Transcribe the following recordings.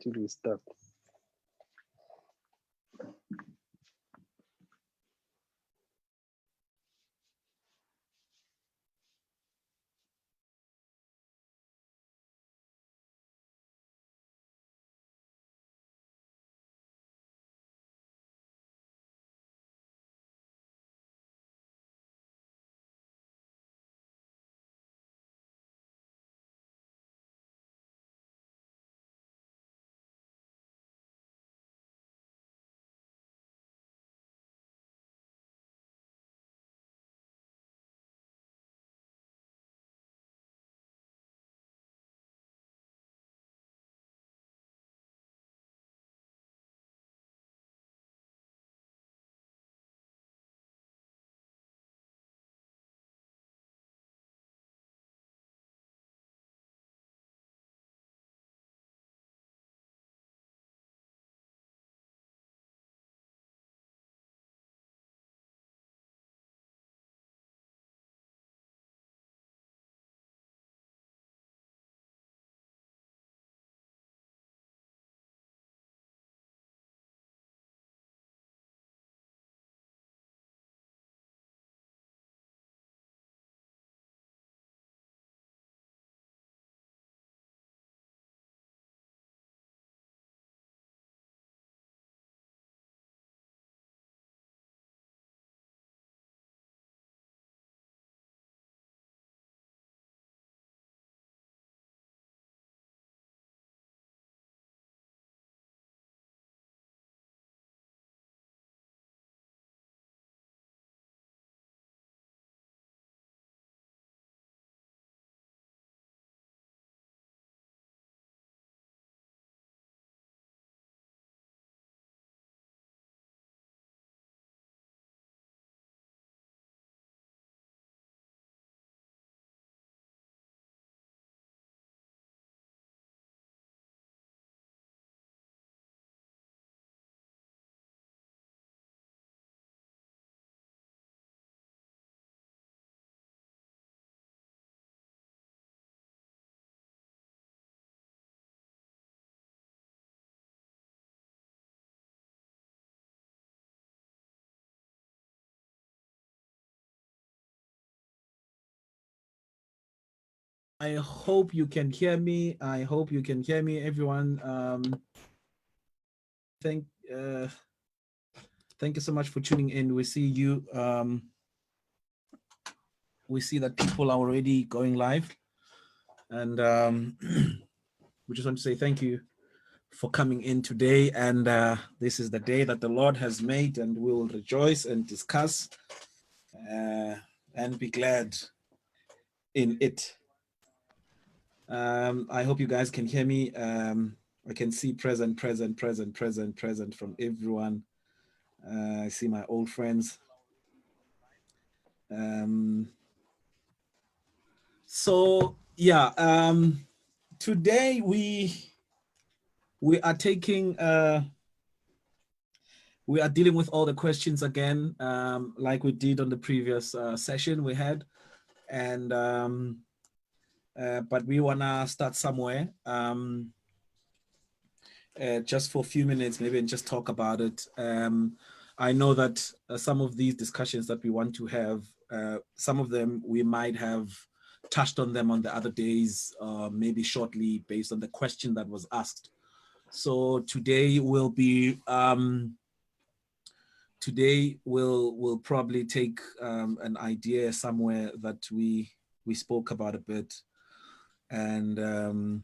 to restart. I hope you can hear me. I hope you can hear me, everyone. Thank you so much for tuning in. We see you. We see that people are already going live, and we just want to say thank you for coming in today. And this is the day that the Lord has made, and we will rejoice and discuss and be glad in it. I hope you guys can hear me. I can see present from everyone. I see my old friends. So yeah, today we are taking we are dealing with all the questions again, like we did on the previous session we had, and but we wanna start somewhere. Just for a few minutes, maybe, and just talk about it. I know that some of these discussions that we want to have, some of them we might have touched on them on the other days, maybe shortly based on the question that was asked. So today will be, we'll probably take an idea somewhere that we spoke about a bit, and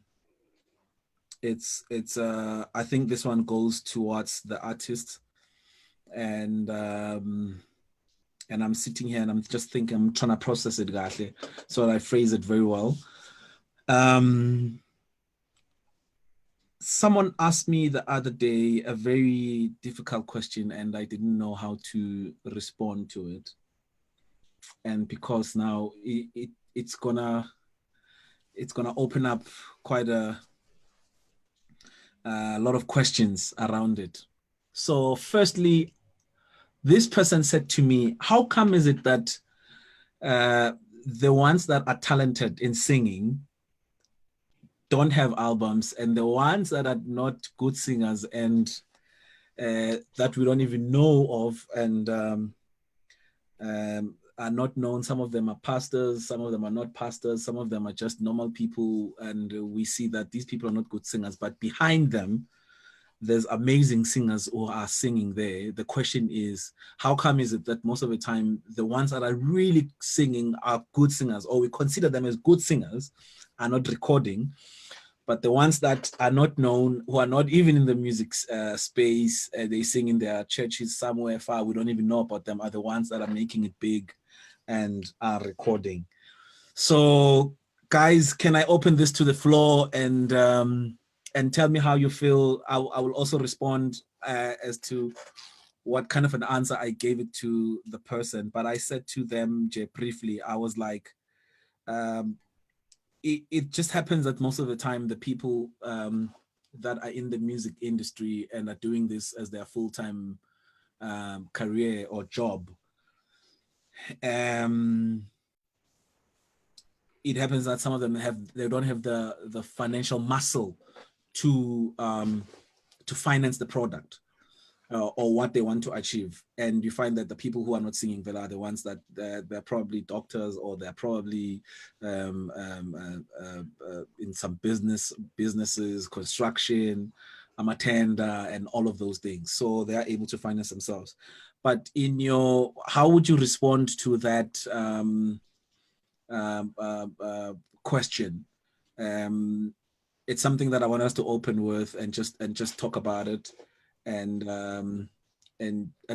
it's I think this one goes towards the artist, and I'm sitting here and I'm just thinking, I'm trying to process it, Gatle, so I phrase it very well. Someone asked me the other day a very difficult question, and I didn't know how to respond to it. And because now it's gonna open up quite a lot of questions around it. So firstly, this person said to me, how come is it that the ones that are talented in singing don't have albums, and the ones that are not good singers and that we don't even know of, and are not known. Some of them are pastors, some of them are not pastors, some of them are just normal people, and we see that these people are not good singers, but behind them there's amazing singers who are singing there. The question is, how come is it that most of the time the ones that are really singing are good singers, or we consider them as good singers, are not recording, but the ones that are not known, who are not even in the music space, they sing in their churches somewhere far, we don't even know about them, are the ones that are making it big and are recording. So, guys, can I open this to the floor and tell me how you feel? I will also respond as to what kind of an answer I gave it to the person. But I said to them, Jay, briefly, I was like, um, it just happens that most of the time the people that are in the music industry and are doing this as their full-time career or job, it happens that some of them they don't have the financial muscle to finance the product or what they want to achieve. And you find that the people who are not singing well are the ones that they're probably doctors, or they're probably in some businesses, construction, attender, and all of those things. So they are able to finance themselves. But how would you respond to that question? It's something that I want us to open with and just talk about it, and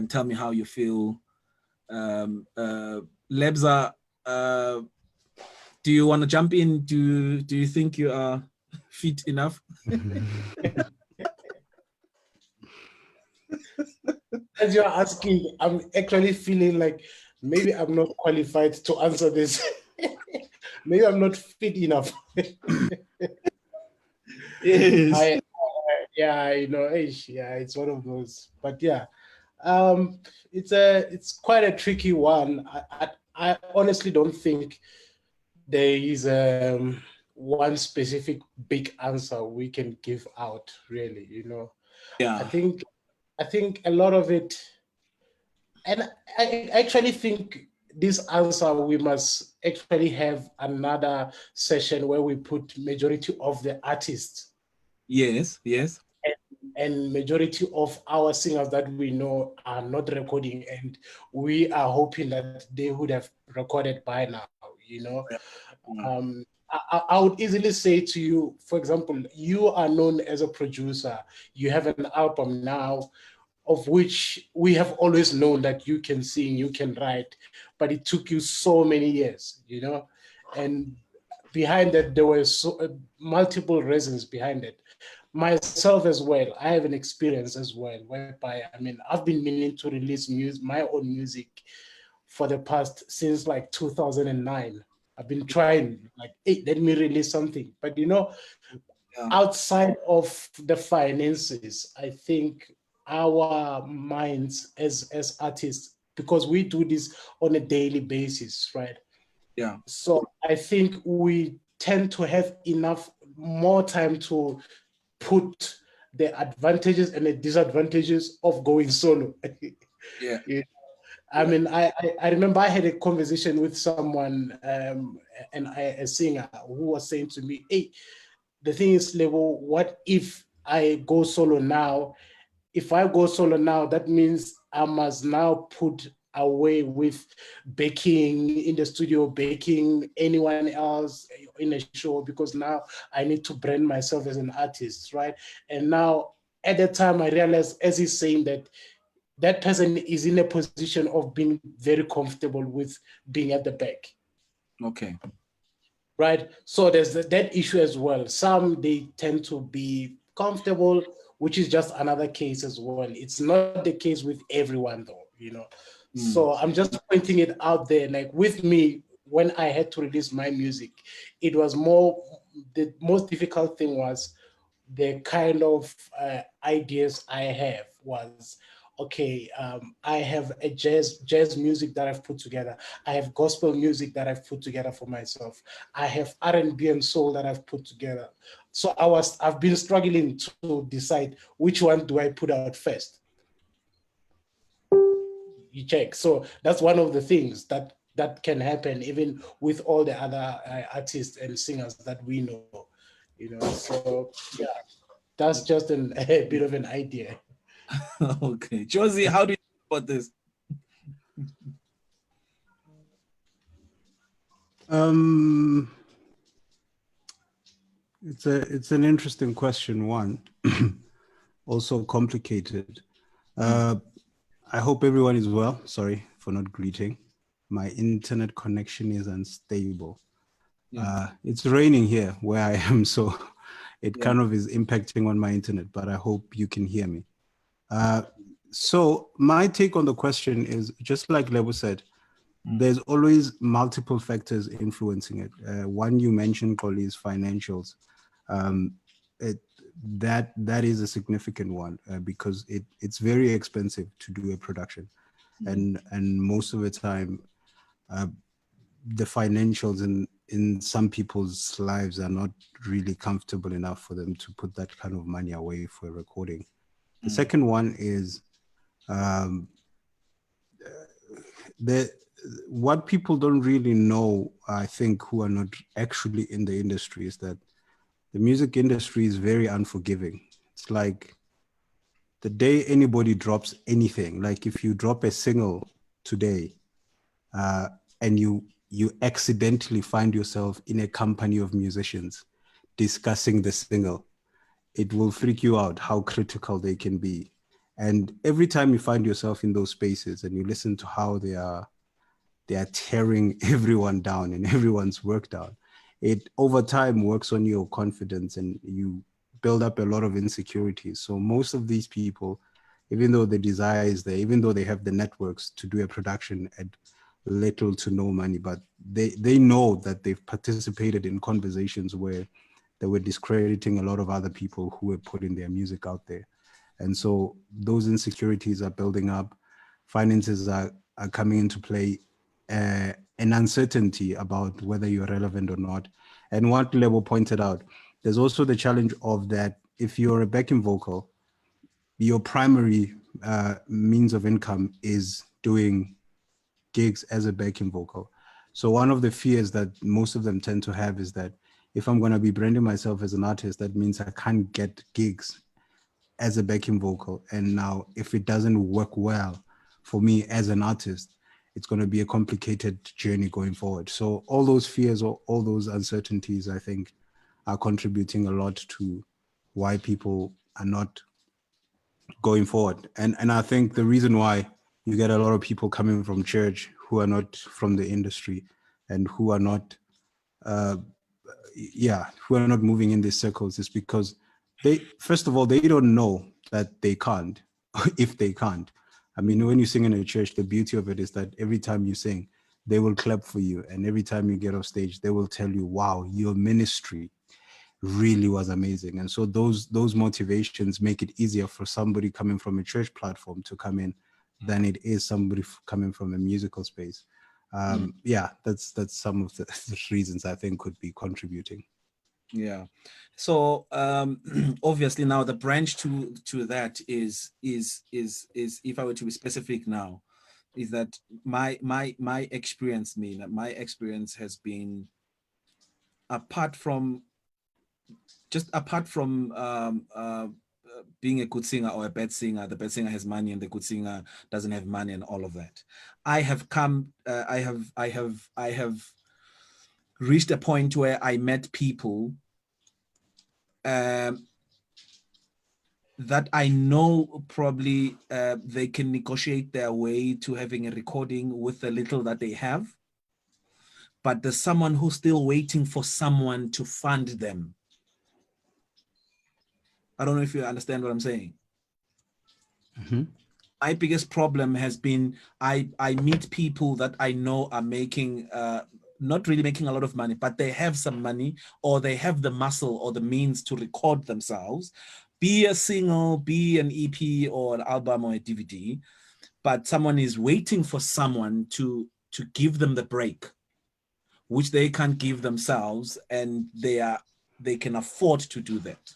tell me how you feel. Lebza, do you want to jump in? Do you think you are fit enough? As you're asking, I'm actually feeling like maybe I'm not qualified to answer this. Maybe I'm not fit enough. Yes. Yeah, it's one of those. But yeah, it's quite a tricky one. I honestly don't think there is one specific big answer we can give out. Really, I Yeah. think I think a lot of it, and I actually think this answer we must actually have another session where we put majority of the artists Yes. Yes. and majority of our singers that we know are not recording, and we are hoping that they would have recorded by now. Yeah. I would easily say to you, for example, you are known as a producer, you have an album now of which we have always known that you can sing, you can write, but it took you so many years. And behind that, there were multiple reasons behind it. Myself as well, I have an experience as well, whereby, I've been meaning to release my own music for the past, since like 2009. I've been trying, like, hey, let me release something. But Yeah. outside of the finances, I think our minds as artists, because we do this on a daily basis, right? Yeah. So I think we tend to have enough more time to put the advantages and the disadvantages of going solo. Yeah. Yeah. I Yeah. mean, I remember I had a conversation with someone, a singer, who was saying to me, hey, the thing is, Lebo, what if I go solo now? If I go solo now, that means I must now put away with baking in the studio, baking anyone else in a show, because now I need to brand myself as an artist, right? And now at the time I realized, as he's saying, that that person is in a position of being very comfortable with being at the back. Okay. Right? So there's that issue as well. Some, they tend to be comfortable, which is just another case as well. It's not the case with everyone though. So I'm just pointing it out there. Like with me, when I had to release my music, it was the most difficult thing was the kind of ideas I have was, okay, I have a jazz music that I've put together. I have gospel music that I've put together for myself. I have R&B and soul that I've put together. So I've been struggling to decide which one do I put out first. You check. So that's one of the things that can happen even with all the other artists and singers that we know. So yeah, that's just a bit of an idea. Okay, Josie, how do you think about this? It's an interesting question. One, also complicated. I hope everyone is well. Sorry for not greeting. My internet connection is unstable. It's raining here where I am, so it kind of is impacting on my internet, but I hope you can hear me. So my take on the question is, just like Lebo said, there's always multiple factors influencing it. One you mentioned, Xoli, is financials. That is a significant one because it's very expensive to do a production, and most of the time, the financials in some people's lives are not really comfortable enough for them to put that kind of money away for a recording. The second one is what people don't really know, I think, who are not actually in the industry, is that the music industry is very unforgiving. It's like the day anybody drops anything, like if you drop a single today and you accidentally find yourself in a company of musicians discussing the single, it will freak you out how critical they can be. And every time you find yourself in those spaces and you listen to how they are tearing everyone down and everyone's work down, it over time works on your confidence and you build up a lot of insecurities. So most of these people, even though the desire is there, even though they have the networks to do a production at little to no money, but they know that they've participated in conversations where they were discrediting a lot of other people who were putting their music out there. And so those insecurities are building up, finances are coming into play, an uncertainty about whether you're relevant or not. And what Lebo pointed out, there's also the challenge of that if you're a backing vocal, your primary means of income is doing gigs as a backing vocal. So one of the fears that most of them tend to have is that if I'm going to be branding myself as an artist, that means I can't get gigs as a backing vocal. And now if it doesn't work well for me as an artist, it's going to be a complicated journey going forward. So all those fears or all those uncertainties, I think, are contributing a lot to why people are not going forward. And I think the reason why you get a lot of people coming from church who are not from the industry and who are not, who are not moving in these circles is because first of all, they don't know that they can't, if they can't. I mean, when you sing in a church, the beauty of it is that every time you sing, they will clap for you. And every time you get off stage, they will tell you, wow, your ministry really was amazing. And so those motivations make it easier for somebody coming from a church platform to come in than it is somebody coming from a musical space. That's some of the reasons I think could be contributing. Yeah. So obviously now the branch to that is if I were to be specific now, is that my experience has been apart from being a good singer or a bad singer, the bad singer has money and the good singer doesn't have money and all of that. I have reached a point where I met people that I know probably they can negotiate their way to having a recording with the little that they have. But there's someone who's still waiting for someone to fund them. I don't know if you understand what I'm saying. Mm-hmm. My biggest problem has been I meet people that I know are making not really making a lot of money, but they have some money or they have the muscle or the means to record themselves, be a single, be an EP or an album or a DVD, but someone is waiting for someone to give them the break, which they can't give themselves, and they can afford to do that.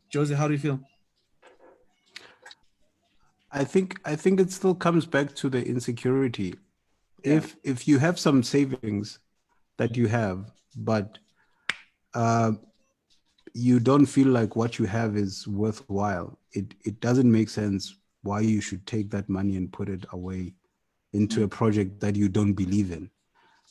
Josie, how do you feel? I think it still comes back to the insecurity. Yeah. If you have some savings that you have, but you don't feel like what you have is worthwhile, it doesn't make sense why you should take that money and put it away into a project that you don't believe in.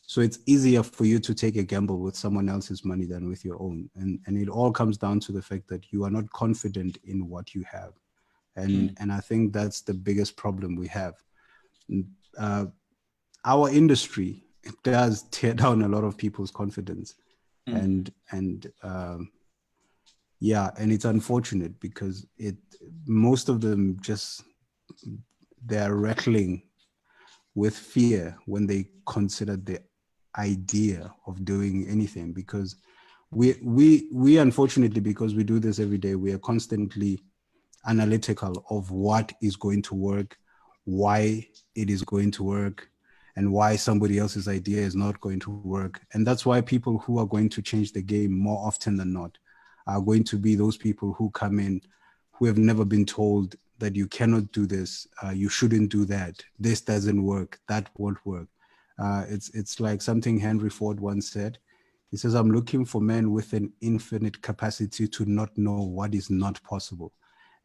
So it's easier for you to take a gamble with someone else's money than with your own. And it all comes down to the fact that you are not confident in what you have. And I think that's the biggest problem we have. Uh, our industry, it does tear down a lot of people's confidence. And yeah, and it's unfortunate because most of them just, they're rattling with fear when they consider the idea of doing anything, because we unfortunately, because we do this every day, we are constantly analytical of what is going to work, why it is going to work, and why somebody else's idea is not going to work. And that's why people who are going to change the game more often than not are going to be those people who come in, who have never been told that you cannot do this, you shouldn't do that, this doesn't work, that won't work. It's like something Henry Ford once said. He says, I'm looking for men with an infinite capacity to not know what is not possible.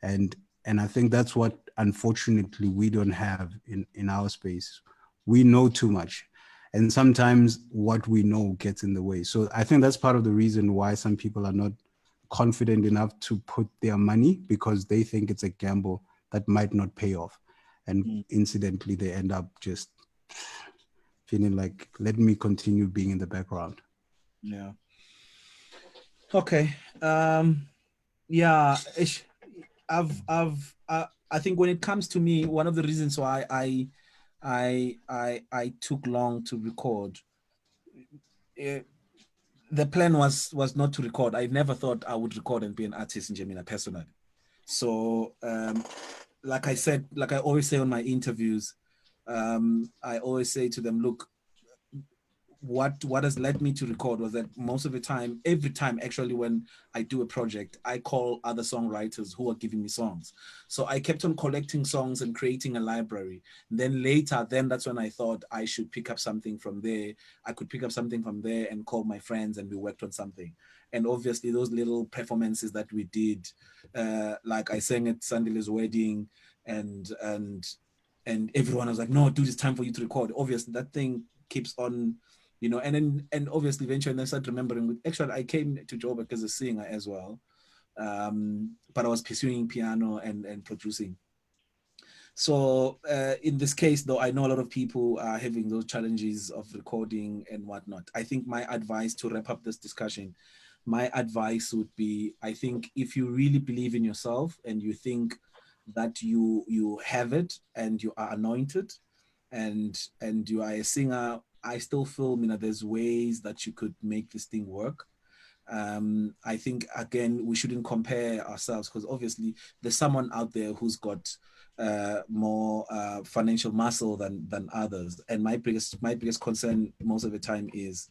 And I think that's what, unfortunately, we don't have in our space. We know too much. And sometimes what we know gets in the way. So I think that's part of the reason why some people are not confident enough to put their money, because they think it's a gamble that might not pay off. And incidentally, they end up just feeling like, let me continue being in the background. Yeah. Okay. Yeah. I think when it comes to me, one of the reasons why I took long to record, the plan was not to record. I never thought I would record and be an artist in Gemina personally. So, like I said, like I always say on my interviews, I always say to them, look, what has led me to record was that most of the time, every time actually, when I do a project, I call other songwriters who are giving me songs. So I kept on collecting songs and creating a library. Then later, that's when I thought I should pick up something from there. I could pick up something from there and call my friends, and we worked on something. And obviously those little performances that we did, like I sang at Sandile's wedding, and everyone was like, no, dude, it's time for you to record. Obviously that thing keeps on, and obviously eventually I started remembering, actually I came to Joburg as a singer as well, but I was pursuing piano and producing. So in this case, though, I know a lot of people are having those challenges of recording and whatnot. I think my advice, to wrap up this discussion, my advice would be, I think if you really believe in yourself and you think that you have it and you are anointed, and you are a singer, I still feel, there's ways that you could make this thing work. I think, again, we shouldn't compare ourselves, because obviously there's someone out there who's got more financial muscle than others. And my biggest concern most of the time is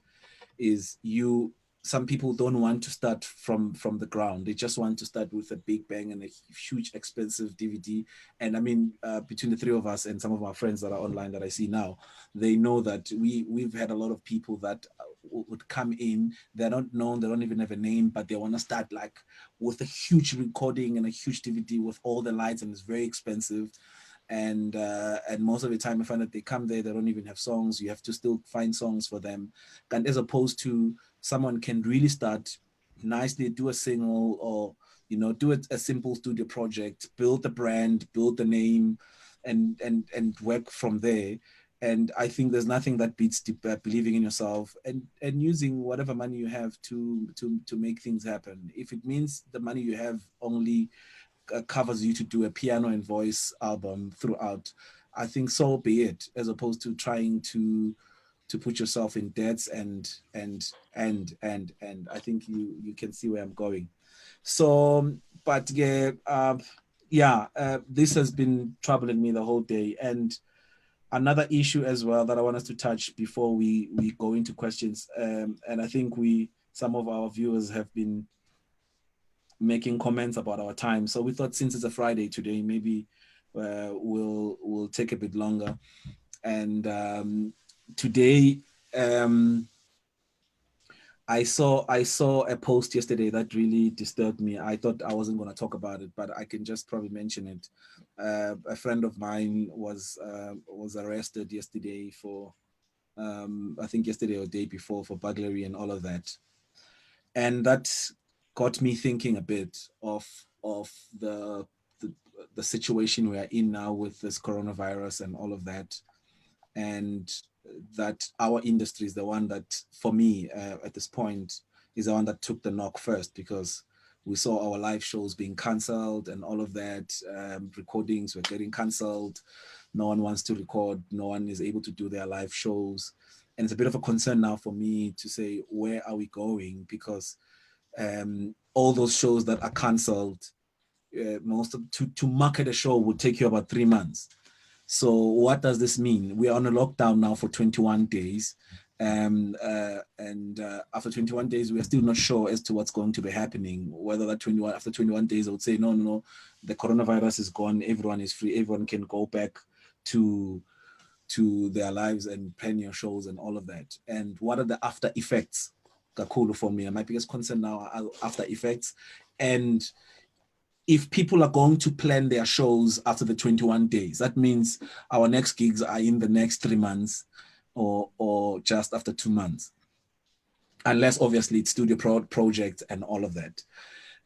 some people don't want to start from the ground. They just want to start with a big bang and a huge expensive DVD. And I mean, between the three of us and some of our friends that are online that I see now, they know that we've had a lot of people that would come in. They're not known, they don't even have a name, but they want to start like with a huge recording and a huge DVD with all the lights, and it's very expensive. And most of the time I find that they come there, they don't even have songs. You have to still find songs for them. And as opposed to someone can really start nicely, do a single, or do a simple studio project, build the brand, build the name, and work from there. And I think there's nothing that beats believing in yourself and using whatever money you have to make things happen. If it means the money you have only covers you to do a piano and voice album throughout, I think so be it, as opposed to trying to put yourself in debts and I think you can see where I'm going. So, but this has been troubling me the whole day. And another issue as well that I want us to touch before we go into questions, and I think some of our viewers have been making comments about our time. So we thought, since it's a Friday today, maybe we'll take a bit longer. And today, I saw a post yesterday that really disturbed me. I thought I wasn't going to talk about it, but I can just probably mention it. A friend of mine was arrested yesterday for, I think yesterday or day before, for burglary and all of that, and that got me thinking a bit of the situation we are in now with this coronavirus and all of that, and that our industry is the one that, for me, at this point, is the one that took the knock first, because we saw our live shows being cancelled and all of that. Recordings were getting cancelled. No one wants to record. No one is able to do their live shows. And it's a bit of a concern now for me to say, where are we going? Because all those shows that are cancelled, to market a show would take you about 3 months. So what does this mean? We are on a lockdown now for 21 days. After 21 days, we are still not sure as to what's going to be happening. Whether after 21 days, I would say, no, the coronavirus is gone. Everyone is free. Everyone can go back to their lives and plan your shows and all of that. And what are the after effects? Kakulu for me. My biggest concern now are after effects. And if people are going to plan their shows after the 21 days, that means our next gigs are in the next 3 months or just after 2 months. Unless, obviously, it's studio project and all of that.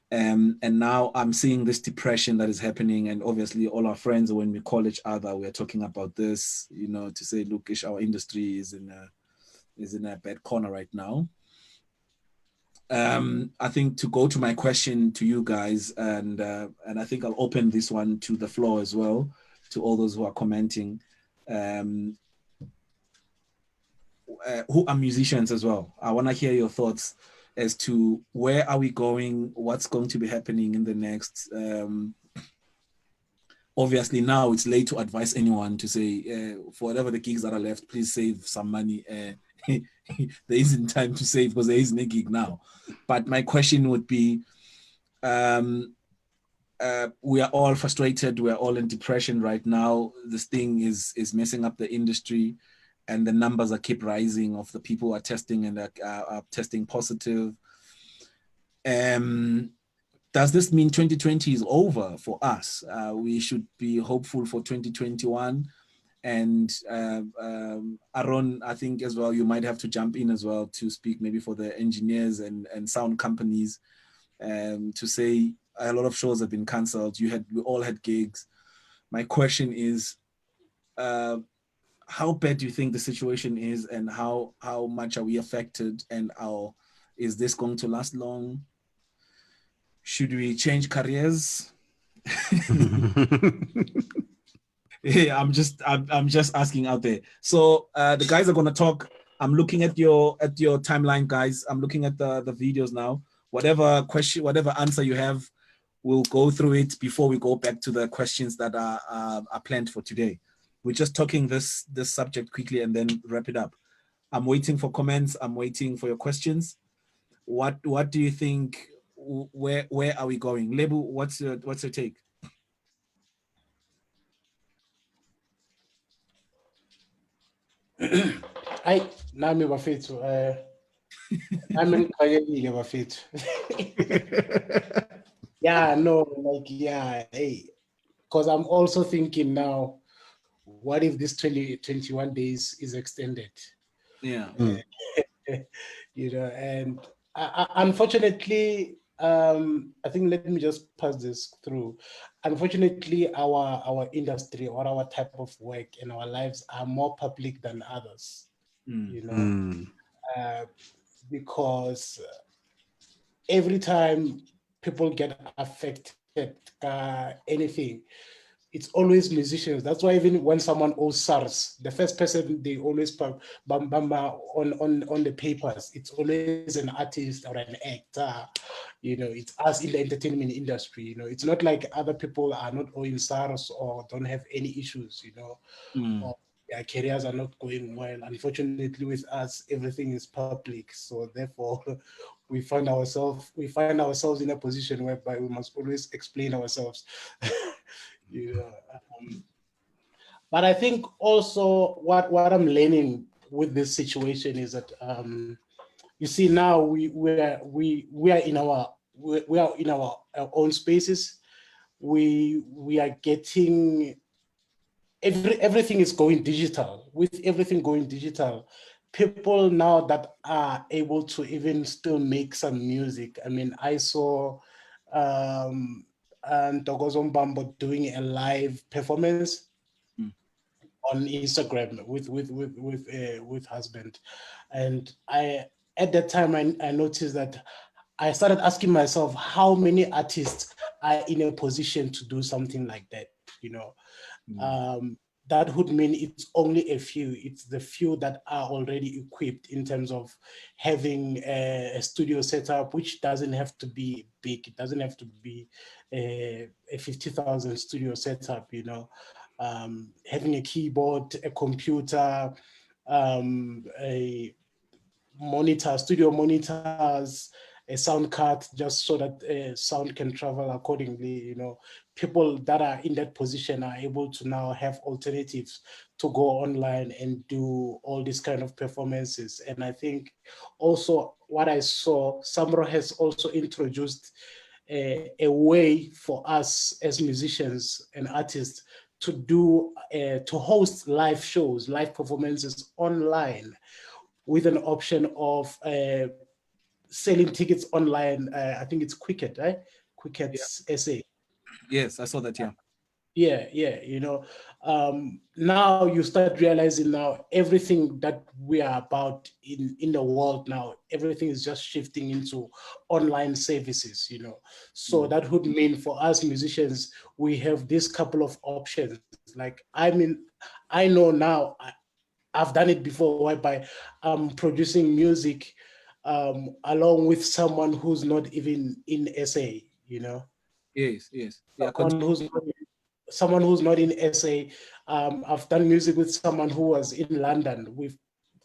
And now I'm seeing this depression that is happening. And obviously, all our friends, when we call each other, we're talking about this, to say, look, our industry is in a bad corner right now. I think to go to my question to you guys, and I think I'll open this one to the floor as well, to all those who are commenting, who are musicians as well. I want to hear your thoughts as to where are we going, what's going to be happening in the next. Obviously, now it's late to advise anyone to say, for whatever the gigs that are left, please save some money. There isn't time to save because there isn't a gig now. But my question would be, we are all frustrated. We are all in depression right now. This thing is messing up the industry, and the numbers keep rising of the people who are testing and are testing positive. Does this mean 2020 is over for us? We should be hopeful for 2021. And Aaron, I think as well, you might have to jump in as well to speak maybe for the engineers and sound companies, to say a lot of shows have been cancelled. We all had gigs. My question is, how bad do you think the situation is, and how much are we affected, and is this going to last long? Should we change careers? Yeah, I'm just asking out there. So the guys are gonna talk. I'm looking at your timeline, guys. I'm looking at the videos now. Whatever question, whatever answer you have, we'll go through it before we go back to the questions that are planned for today. We're just talking this subject quickly and then wrap it up. I'm waiting for comments. I'm waiting for your questions. What do you think? Where are we going? Lebo, what's your take? Nami bafethu nami ngiqakekile bafethu. Yeah, no, like, yeah, hey, because I'm also thinking now, what if this 21 days is extended? Yeah. And unfortunately, I think, let me just pass this through. Unfortunately, our industry or our type of work and our lives are more public than others, because every time people get affected, anything, it's always musicians. That's why even when someone owes SARS, the first person they always bamba on the papers, it's always an artist or an actor. You know, it's us in the entertainment industry. You know, it's not like other people are not owing SARS or don't have any issues. You know, or their careers are not going well. Unfortunately, with us, everything is public. So therefore, we find ourselves in a position whereby we must always explain ourselves. You know, but I think also what I'm learning with this situation is that you see now we are in our own spaces. We are getting everything is going digital. With everything going digital, people now that are able to even still make some music. I mean, I saw Ntokozo Mbambo doing a live performance on Instagram with husband, and I at that time I noticed that I started asking myself how many artists are in a position to do something like that. You know, that would mean it's only a few. It's the few that are already equipped in terms of having a studio setup, which doesn't have to be big. It doesn't have to be a 50,000 studio setup, you know. Having a keyboard, a computer, a monitor, studio monitors, a sound card, just so that sound can travel accordingly. You know, people that are in that position are able to now have alternatives to go online and do all these kind of performances. And I think also what I saw, Samro has also introduced a way for us as musicians and artists to do to host live shows, live performances online, with an option of selling tickets online. I think it's Quicket, right? Quicket's SA. Yes, I saw that. Yeah. Yeah. You know, now you start realizing now everything that we are about in the world now, everything is just shifting into online services. You know, so that would mean for us musicians, we have this couple of options. Like, I mean, I know now. I've done it before, whereby I'm producing music along with someone who's not even in SA, you know, Yes. Yeah. someone who's not, someone who's not in SA. I've done music with someone who was in London. We've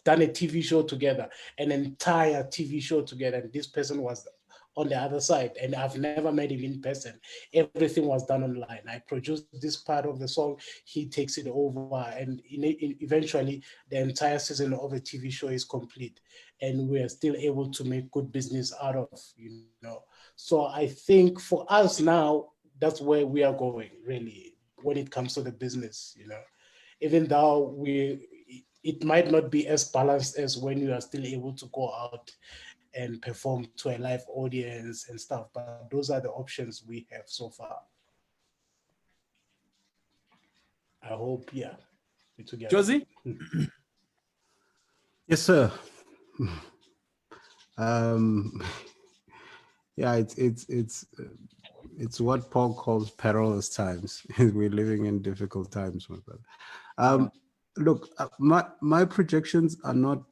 done a TV show together, an entire TV show together. And this person was on the other side, and I've never met him in person. Everything was done online. I produced this part of the song, he takes it over, and eventually the entire season of a TV show is complete, and we are still able to make good business out of, you know. So I think for us now, that's where we are going really when it comes to the business, you know. Even though it might not be as balanced as when you are still able to go out and perform to a live audience and stuff, but those are the options we have so far. I hope, yeah, we're together. Josie? Yes, sir. Yeah, it's what Paul calls perilous times. We're living in difficult times, my brother. Look, my projections are not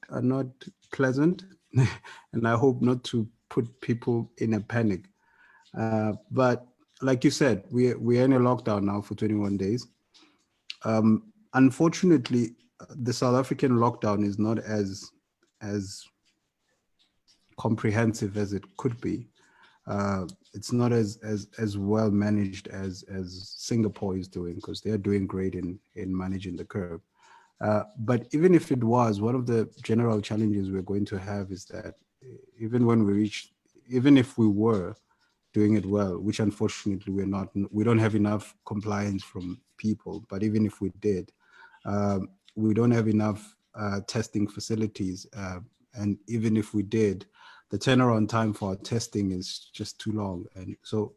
pleasant, and I hope not to put people in a panic. But like you said, we're in a lockdown now for 21 days. Unfortunately, the South African lockdown is not as comprehensive as it could be. It's not as well managed as Singapore is doing, because they're doing great in managing the curve. But even if it was, one of the general challenges we're going to have is that even if we were doing it well, which unfortunately we're not, we don't have enough compliance from people. But even if we did, we don't have enough testing facilities. And even if we did, the turnaround time for our testing is just too long. And so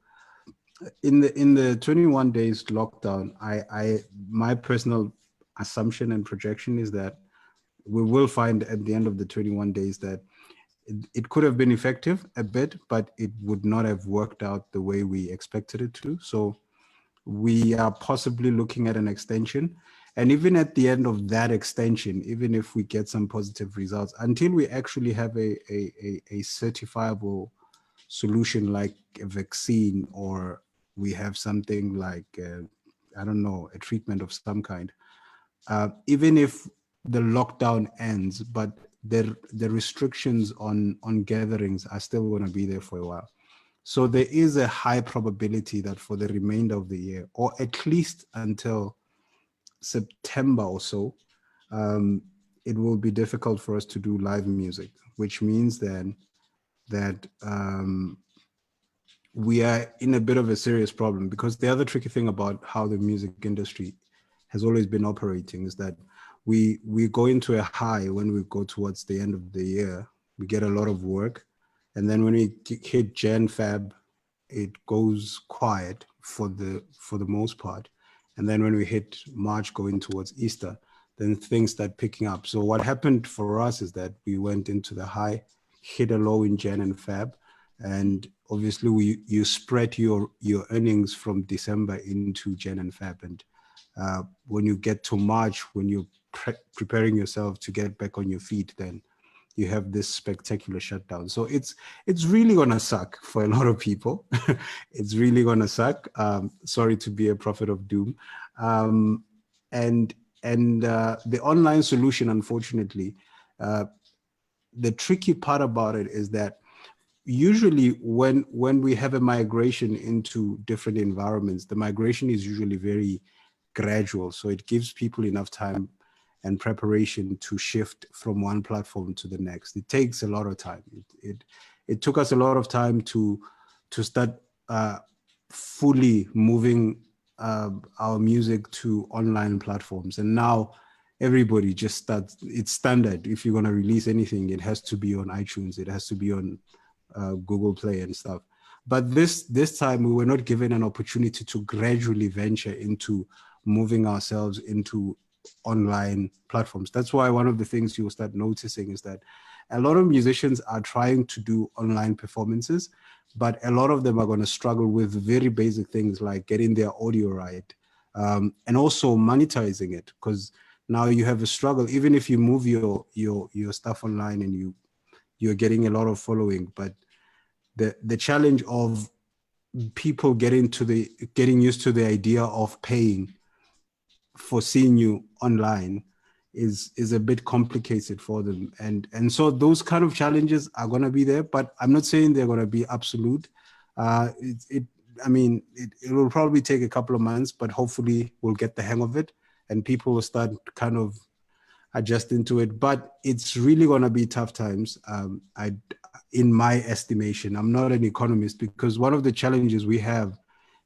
in the 21 days lockdown, my personal assumption and projection is that we will find at the end of the 21 days that it could have been effective a bit, but it would not have worked out the way we expected it to. So we are possibly looking at an extension. And even at the end of that extension, even if we get some positive results, until we actually have a certifiable solution like a vaccine, or we have something like, I don't know, a treatment of some kind, even if the lockdown ends, but the restrictions on gatherings are still going to be there for a while. So there is a high probability that for the remainder of the year, or at least until September or so, it will be difficult for us to do live music, which means then that we are in a bit of a serious problem. Because the other tricky thing about how the music industry has always been operating is that we go into a high when we go towards the end of the year. We get a lot of work, and then when we hit Jan, Feb, it goes quiet for the most part. And then when we hit March going towards Easter, then things start picking up. So what happened for us is that we went into the high, hit a low in Jan and Feb, and obviously you spread your earnings from December into Jan and Feb. And when you get to March, when you're preparing yourself to get back on your feet, then you have this spectacular shutdown. So it's really gonna suck for a lot of people. It's really gonna suck. Sorry to be a prophet of doom. And the online solution, unfortunately, the tricky part about it is that usually when we have a migration into different environments, the migration is usually very gradual. So it gives people enough time and preparation to shift from one platform to the next. It takes a lot of time. It took us a lot of time to start fully moving our music to online platforms. And now everybody just starts, it's standard. If you're going to release anything, it has to be on iTunes. It has to be on Google Play and stuff. But this time we were not given an opportunity to gradually venture into moving ourselves into online platforms. That's why one of the things you'll start noticing is that a lot of musicians are trying to do online performances, but a lot of them are going to struggle with very basic things like getting their audio right, and also monetizing it, because now you have a struggle. Even if you move your stuff online and you're getting a lot of following, but the challenge of people getting used to the idea of paying for seeing you online is a bit complicated for them. And so those kind of challenges are going to be there, but I'm not saying they're going to be absolute. It will probably take a couple of months, but hopefully we'll get the hang of it and people will start kind of adjusting to it. But it's really going to be tough times. In my estimation, I'm not an economist, because one of the challenges we have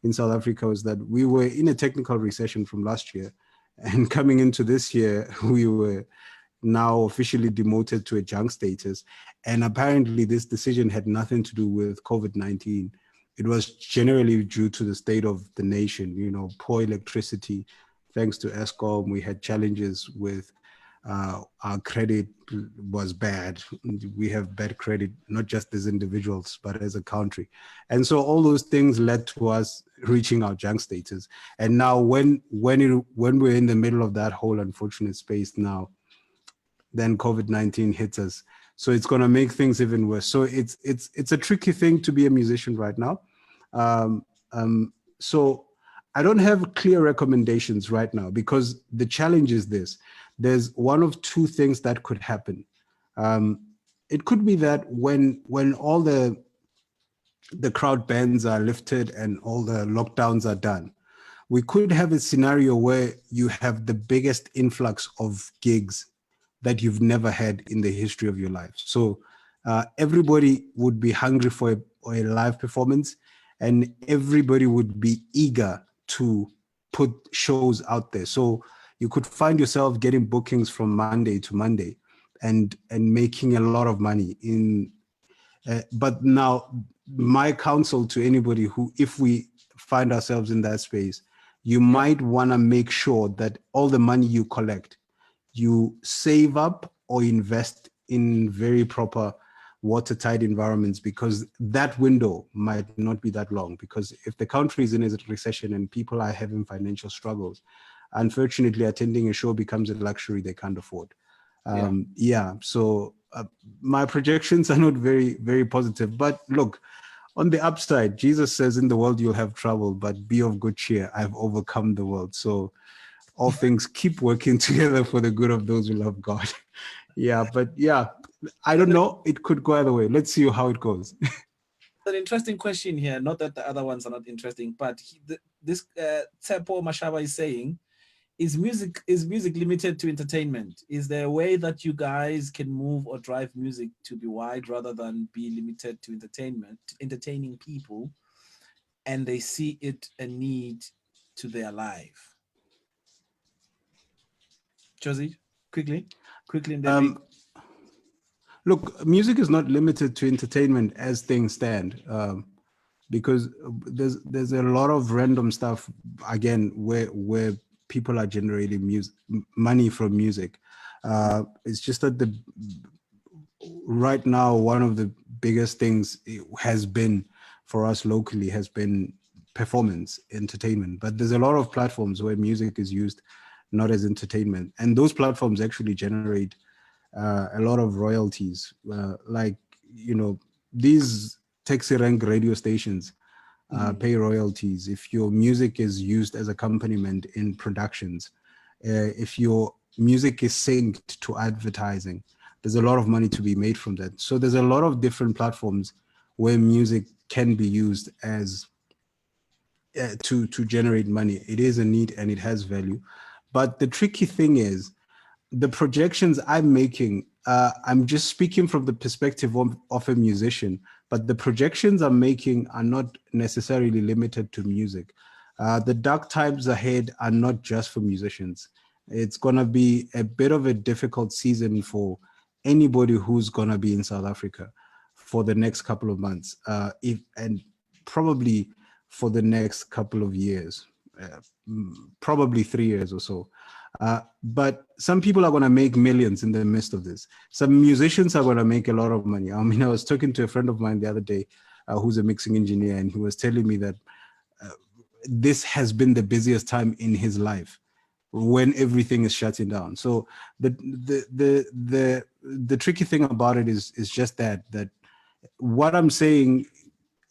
in South Africa is that we were in a technical recession from last year, and coming into this year, we were now officially demoted to a junk status. And apparently this decision had nothing to do with COVID-19. It was generally due to the state of the nation, poor electricity. Thanks to Eskom, we had challenges with our credit was bad. We have bad credit, not just as individuals, but as a country. And so all those things led to us reaching our junk status. And now when we're in the middle of that whole unfortunate space now, then COVID-19 hits us. So it's going to make things even worse. So it's a tricky thing to be a musician right now. So I don't have clear recommendations right now, because the challenge is this. There's one of two things that could happen. It could be that when all the crowd bans are lifted and all the lockdowns are done, we could have a scenario where you have the biggest influx of gigs that you've never had in the history of your life. So everybody would be hungry for a live performance, and everybody would be eager to put shows out there. So you could find yourself getting bookings from Monday to Monday and making a lot of money but now my counsel to anybody who, if we find ourselves in that space, you might want to make sure that all the money you collect, you save up or invest in very proper watertight environments, because that window might not be that long. Because if the country is in a recession and people are having financial struggles, unfortunately, attending a show becomes a luxury they can't afford. So my projections are not very, very positive. But look, on the upside, Jesus says, in the world you'll have trouble, but be of good cheer. I've overcome the world. So all things keep working together for the good of those who love God. I don't know. It could go either way. Let's see how it goes. An interesting question here. Not that the other ones are not interesting, but this Tsepo Mashaba is saying, is music limited to entertainment? Is there a way that you guys can move or drive music to be wide rather than be limited to entertaining people, and they see it a need to their life? Josie, quickly, and then Look, music is not limited to entertainment as things stand, because there's a lot of random stuff, again, where people are generating money from music. It's just that right now, one of the biggest things has been for us locally has been performance entertainment. But there's a lot of platforms where music is used not as entertainment, and those platforms actually generate a lot of royalties. Like, these taxi rank radio stations pay royalties if your music is used as accompaniment in productions. If your music is synced to advertising, there's a lot of money to be made from that. So there's a lot of different platforms where music can be used as to generate money. It is a need and it has value. But the tricky thing is, the projections I'm making, I'm just speaking from the perspective of a musician, but the projections I'm making are not necessarily limited to music. The dark times ahead are not just for musicians. It's going to be a bit of a difficult season for anybody who's going to be in South Africa for the next couple of months, and probably for the next couple of years, probably 3 years or so. But some people are going to make millions in the midst of this. Some musicians are going to make a lot of money. I mean, I was talking to a friend of mine the other day who's a mixing engineer, and he was telling me that this has been the busiest time in his life when everything is shutting down. So the tricky thing about it is just that what I'm saying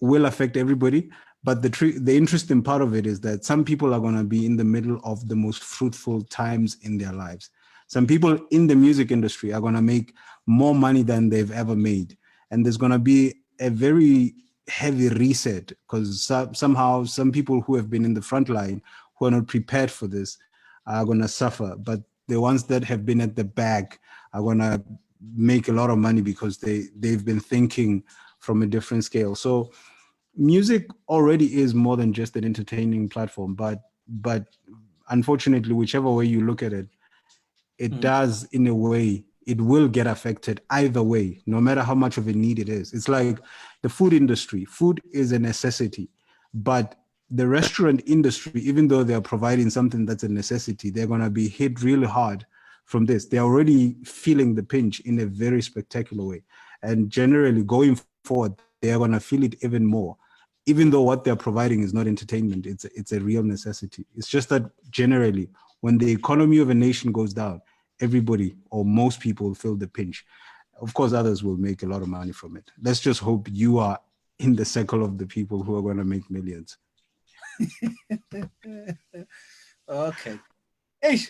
will affect everybody. But the interesting part of it is that some people are going to be in the middle of the most fruitful times in their lives. Some people in the music industry are going to make more money than they've ever made. And there's going to be a very heavy reset, because somehow some people who have been in the front line, who are not prepared for this, are going to suffer. But the ones that have been at the back are going to make a lot of money because they've been thinking from a different scale. So music already is more than just an entertaining platform, but unfortunately, whichever way you look at it, it does, in a way, it will get affected either way, no matter how much of a need it is. It's like the food industry. Food is a necessity, but the restaurant industry, even though they're providing something that's a necessity, they're going to be hit really hard from this. They're already feeling the pinch in a very spectacular way. And generally, going forward, they're going to feel it even more, even though what they're providing is not entertainment. It's a real necessity. It's just that generally, when the economy of a nation goes down, everybody or most people feel the pinch. Of course, others will make a lot of money from it. Let's just hope you are in the circle of the people who are going to make millions. Okay. Hey,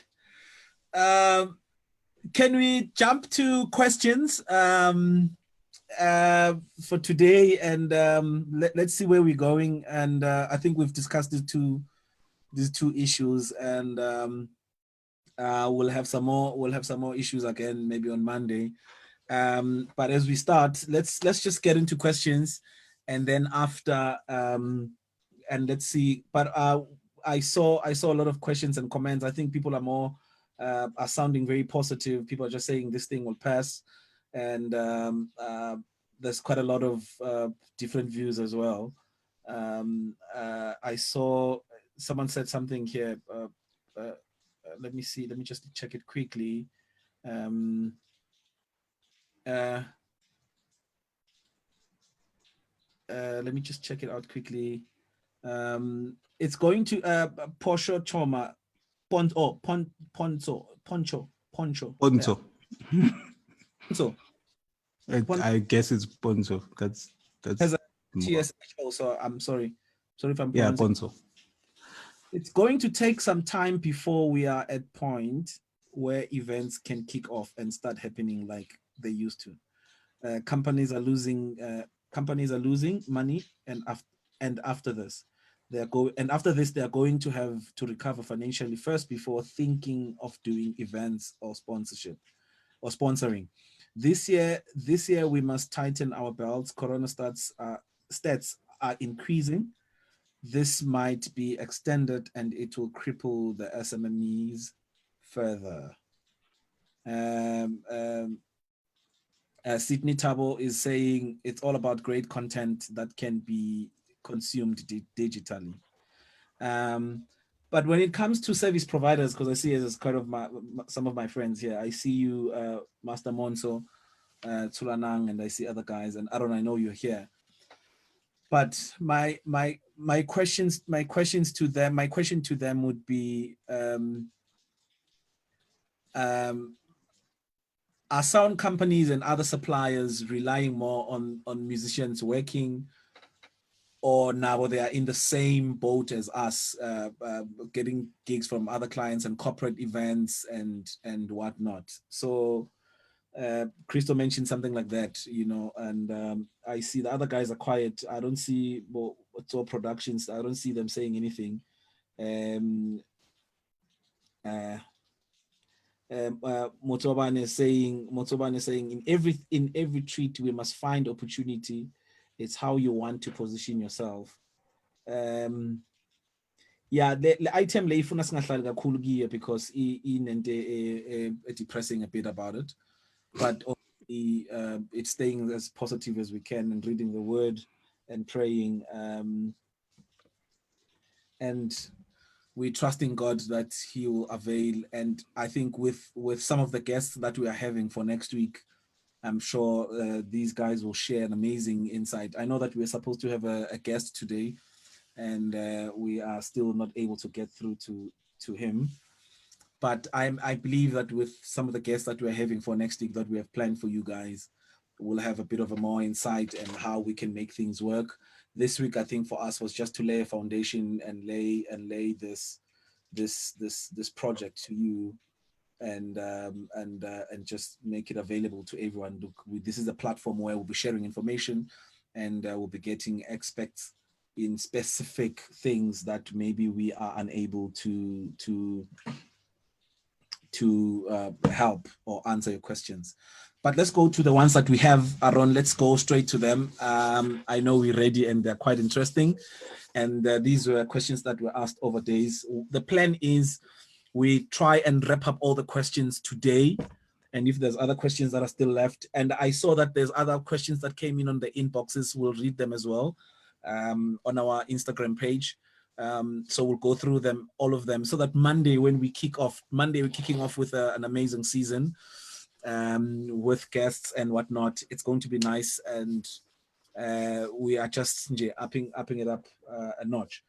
can we jump to questions for today, and let's see where we're going. And I think we've discussed these two issues, and we'll have some more issues again maybe on Monday. But as we start, let's just get into questions, and then after and let's see. But I saw a lot of questions and comments. I think people are sounding very positive. People are just saying this thing will pass, and there's quite a lot of different views as well. I saw someone said something here. Let me see. Let me just check it quickly. let me just check it out quickly. It's going to Posho Choma, Poncho. Ponzo. So I guess it's Ponzo. That's has a more. TSH also. I'm sorry. Sorry if I'm Yeah, pronouncing. Ponzo. It's going to take some time before we are at point where events can kick off and start happening like they used to. Companies are losing money, and after this, they are going to have to recover financially first before thinking of doing events or sponsorship or sponsoring. This year we must tighten our belts. Corona stats are increasing. This might be extended and it will cripple the SMMEs further. Sydney Tabo is saying it's all about great content that can be consumed digitally. But when it comes to service providers, because I see as kind of some of my friends here, I see you, Master Monso, Tsulanang, and I see other guys, and Aaron, I know you're here. But my question to them would be, are sound companies and other suppliers relying more on musicians working, or now they are in the same boat as us, getting gigs from other clients and corporate events and whatnot? So Christo mentioned something like that, and I see the other guys are quiet. I don't see Tour Productions. I don't see them saying anything. Motobane is saying in every treat we must find opportunity. It's how you want to position yourself. Yeah, the item le ifuna singahlali kakhulu kiyo because inento depressing a bit about it, but it's staying as positive as we can and reading the word and praying, and we trust in God that He will avail. And I think with some of the guests that we are having for next week, I'm sure these guys will share an amazing insight. I know that we're supposed to have a guest today, and we are still not able to get through to him. But I believe that with some of the guests that we're having for next week that we have planned for you guys, we'll have a bit of a more insight and how we can make things work. This week, I think for us was just to lay a foundation and lay this project to you, and just make it available to everyone. Look, this is a platform where we'll be sharing information, and we'll be getting experts in specific things that maybe we are unable to help or answer your questions. But let's go to the ones that we have, Aaron. Let's go straight to them. I know we're ready and they're quite interesting. And these were questions that were asked over days. The plan is we try and wrap up all the questions today. And if there's other questions that are still left, and I saw that there's other questions that came in on the inboxes, we'll read them as well on our Instagram page. So we'll go through them, all of them, so that Monday when we kick off, we're kicking off with an amazing season with guests and whatnot. It's going to be nice, and we are just upping it up a notch.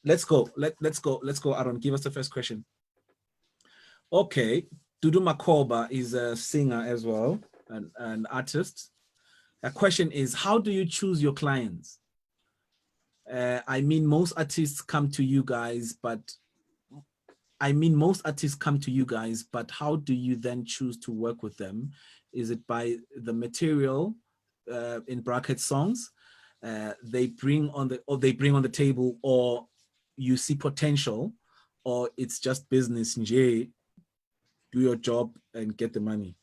Let's go, Aaron. Give us the first question. Okay, Dudu Makoba is a singer as well, an artist. A question is, how do you choose your clients? I mean, most artists come to you guys, but how do you then choose to work with them? Is it by the material, in bracket songs, they bring on the table, or you see potential, or it's just business? Do your job and get the money.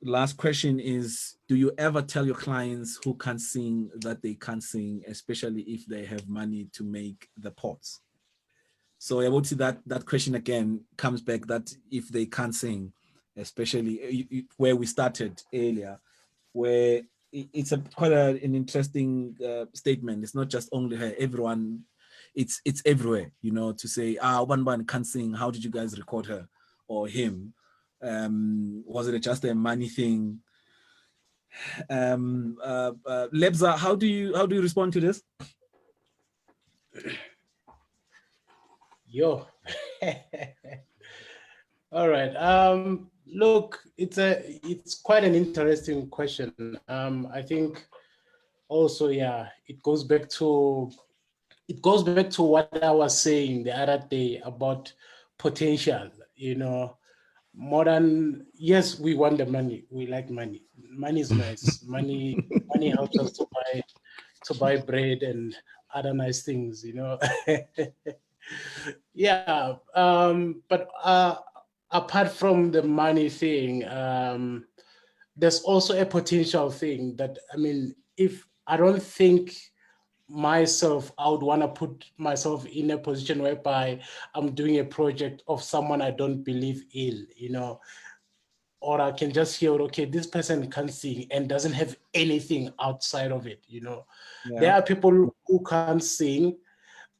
Last question is, do you ever tell your clients who can't sing that they can't sing, especially if they have money to make the pots? So I would see that question again comes back, that if they can't sing, especially where we started earlier, where it's quite an interesting statement. It's not just only her, everyone, it's everywhere, to say, one can't sing, how did you guys record her or him? Was it just a money thing? Lebza, how do you respond to this? Yo. All right. Look, it's quite an interesting question. I think also, yeah, it goes back to what I was saying the other day about potential. You know, yes, we want the money. We like money. Money is nice. Money helps us to buy bread and other nice things. You know. Yeah. But apart from the money thing, there's also a potential thing that, I mean, if I don't think myself, I would want to put myself in a position whereby I'm doing a project of someone I don't believe in, you know, or I can just hear, okay, this person can sing and doesn't have anything outside of it, you know. Yeah. There are people who can't sing,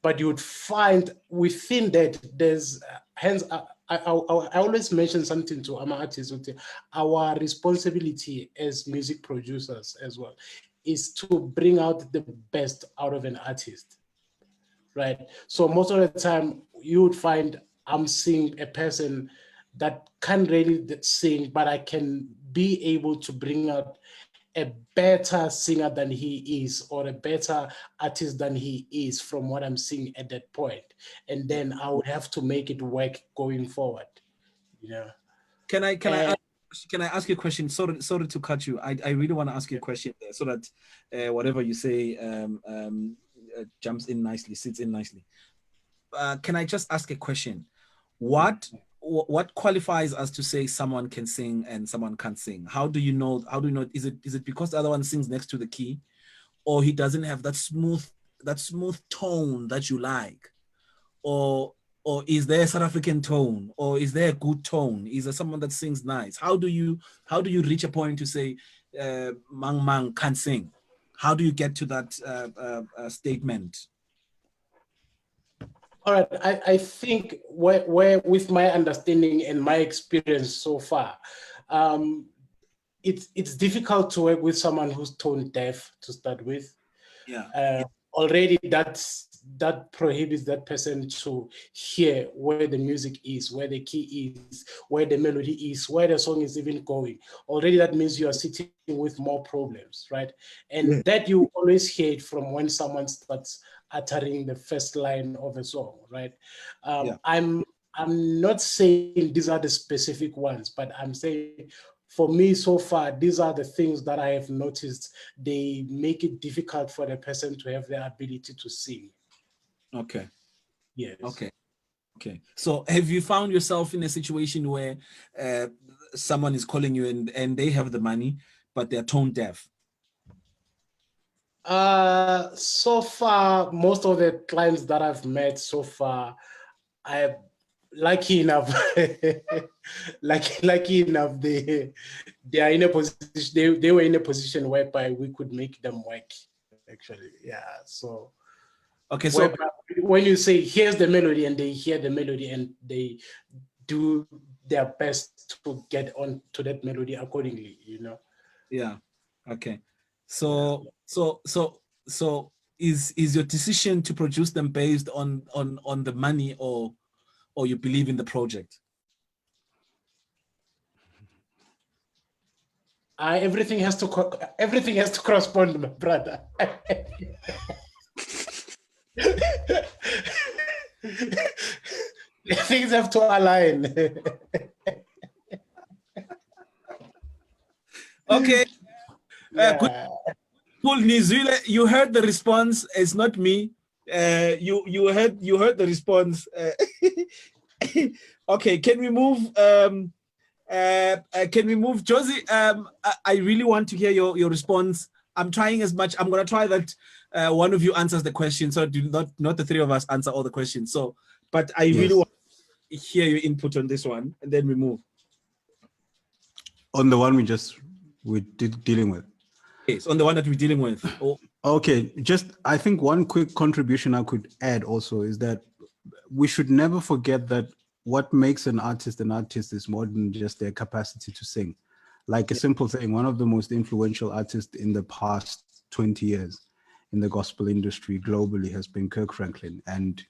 but you would find within that there's hence I always mention something to our artists. Our responsibility as music producers as well is to bring out the best out of an artist, right? So most of the time you would find I'm seeing a person that can't really sing, but I can be able to bring out a better singer than he is, or a better artist than he is from what I'm seeing at that point. And then I would have to make it work going forward. You know. Can I ask you a question? Sorry to cut you. I really want to ask you a question there so that whatever you say jumps in nicely, sits in nicely. Can I just ask a question? What qualifies us to say someone can sing and someone can't sing? How do you know? Is it because the other one sings next to the key, or he doesn't have that smooth tone that you like, or is there a South African tone, or is there a good tone? Is there someone that sings nice? How do you reach a point to say Mang can't sing? How do you get to that statement? All right, I think where with my understanding and my experience so far, it's difficult to work with someone who's tone deaf to start with. Yeah. Already that prohibits that person to hear where the music is, where the key is, where the melody is, where the song is even going. Already that means you are sitting with more problems, right? And that you always hear it from when someone starts uttering the first line of a song, right? I'm not saying these are the specific ones, but I'm saying for me so far, these are the things that I have noticed. They make it difficult for the person to have the ability to sing. Okay. Yes. Okay. So have you found yourself in a situation where someone is calling you and they have the money, but they're tone deaf? So far, most of the clients that I've met so far, I lucky enough, lucky enough, they are in a position. They were in a position whereby we could make them work. Actually, yeah. So, okay. So when you say here's the melody, and they hear the melody, and they do their best to get on to that melody accordingly, you know. Yeah. Okay. So is your decision to produce them based on the money, or you believe in the project? Everything has to correspond, my brother. Things have to align. Okay. Yeah. Good. Cool, Nizule, you heard the response. It's not me. You heard the response. Okay, can we move? Can we move, Josie? I really want to hear your response. I'm trying as much. I'm gonna try that one of you answers the question, so do not the three of us answer all the questions. So, but I really want to hear your input on this one, and then we move on the one we're dealing with. Yes, on the one that we're dealing with. Okay, I think one quick contribution I could add also is that we should never forget that what makes an artist is more than just their capacity to sing. Like a simple thing, one of the most influential artists in the past 20 years in the gospel industry globally has been Kirk Franklin, and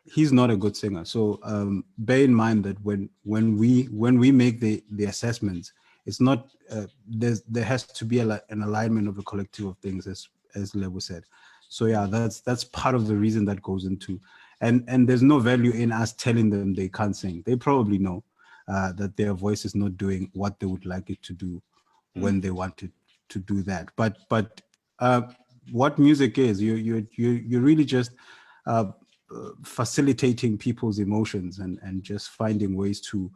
he's not a good singer. So bear in mind that when we make the assessments, it's not there has to be an alignment of a collective of things, as Lebo said. So yeah, that's part of the reason that goes into, and there's no value in us telling them they can't sing. They probably know that their voice is not doing what they would like it to do when they wanted to do that. But what music is, you really just facilitating people's emotions and just finding ways to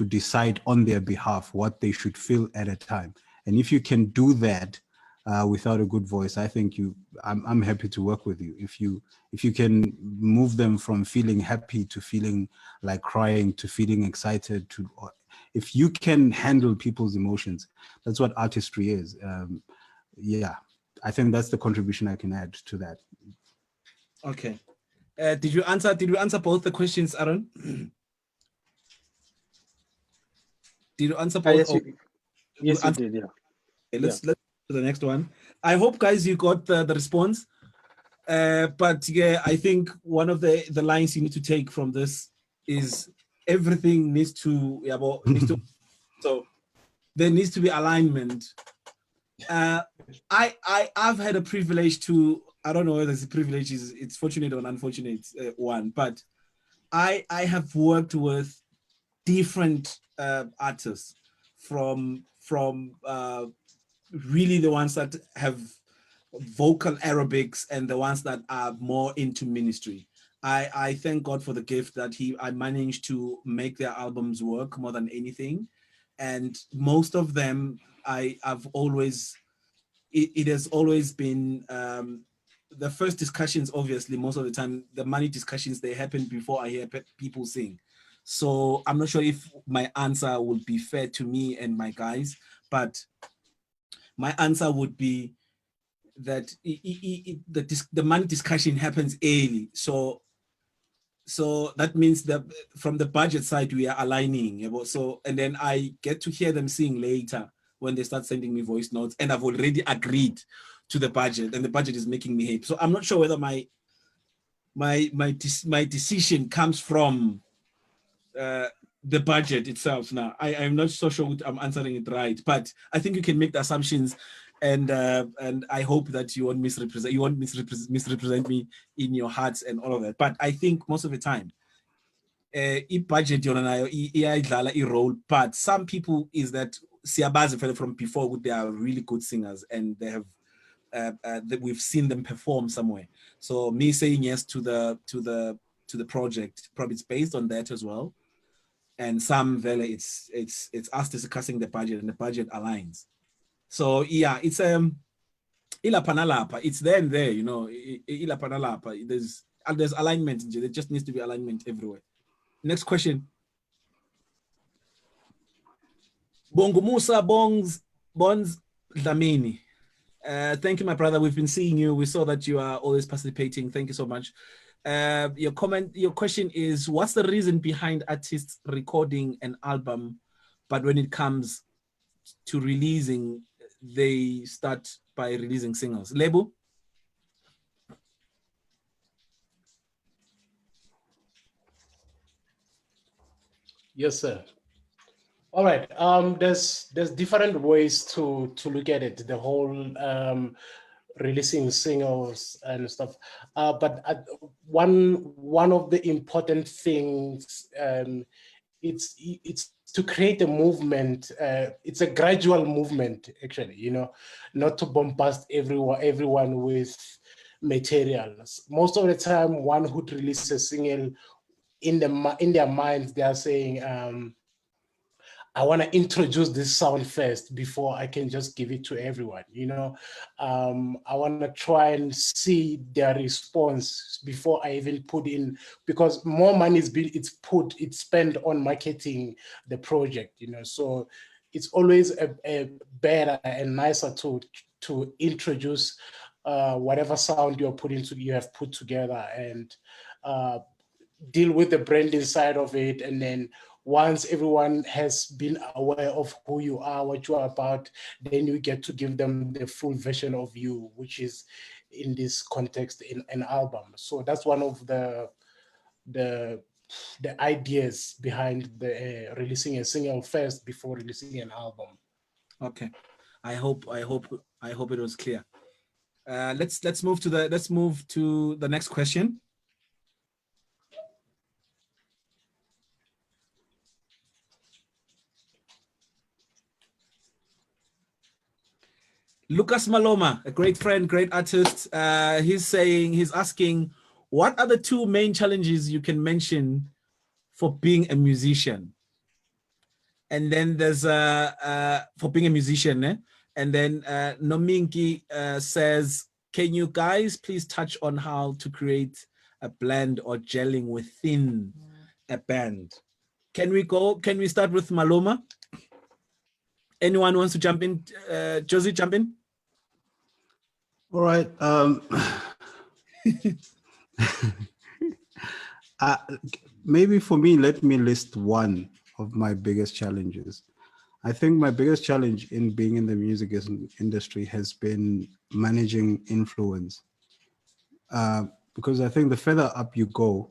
decide on their behalf what they should feel at a time. And if you can do that without a good voice, I think I'm happy to work with you. If you can move them from feeling happy to feeling like crying to feeling excited to, if you can handle people's emotions, that's what artistry is. Yeah, I think that's the contribution I can add to that. Okay. Did you answer both the questions, Aaron? Did you answer both? Yes, you did, yeah. Okay, let's do the next one. I hope, guys, you got the response. But yeah, I think one of the lines you need to take from this is everything needs to so there needs to be alignment. I've had a privilege to, I don't know whether it's a privilege, it's fortunate or an unfortunate one, but I have worked with different artists from really the ones that have vocal aerobics and the ones that are more into ministry. I thank God for the gift that I managed to make their albums work more than anything. And most of them, it has always been the first discussions, obviously, most of the time, the money discussions, they happen before I hear people sing. So I'm not sure if my answer would be fair to me and my guys, but my answer would be that the money discussion happens early. So that means that from the budget side, we are aligning. So, and then I get to hear them sing later when they start sending me voice notes, and I've already agreed to the budget, and the budget is making me happy. So I'm not sure whether my decision comes from the budget itself. Now I'm not so sure I'm answering it right, but I think you can make the assumptions, and I hope that you won't misrepresent me in your hearts and all of that. But I think most of the time, budget role, but some people is that siyabazi from before, they are really good singers and they have we've seen them perform somewhere. So me saying yes to the project, probably it's based on that as well. And some vele it's us discussing the budget and the budget aligns. So yeah, it's ilapanalapa. It's there and there, ilapanalapa. There's alignment. There just needs to be alignment everywhere. Next question. Bongo Musa Bonds Dlamini. Thank you, my brother. We've been seeing you. We saw that you are always participating. Thank you so much. Your question is, what's the reason behind artists recording an album, but when it comes to releasing, they start by releasing singles? Lebo? Yes, sir. All right. There's different ways to look at it. The whole releasing singles and stuff. But one of the important things, it's to create a movement. It's a gradual movement, actually. Not to bombast everyone with materials. Most of the time, one who releases a single, in their minds, they are saying, I want to introduce this sound first before I can just give it to everyone. I want to try and see their response before I even put in, because more money it's spent on marketing the project. So it's always a better and nicer to introduce whatever sound you have put together, and deal with the branding side of it, and then once everyone has been aware of who you are, what you are about, then you get to give them the full version of you, which is in this context in an album. So that's one of the ideas behind the releasing a single first before releasing an album. Okay, I hope it was clear. Let's move to the next question. Lucas Maloma, a great friend, great artist. He's asking, what are the two main challenges you can mention for being a musician? And then there's for being a musician, eh? And then Nominki says, can you guys please touch on how to create a blend or gelling within a band? Can we start with Maloma? Anyone wants to jump in? Josie, jump in. All right. Maybe for me, let me list one of my biggest challenges. I think my biggest challenge in being in the music industry has been managing influence. Because I think the further up you go,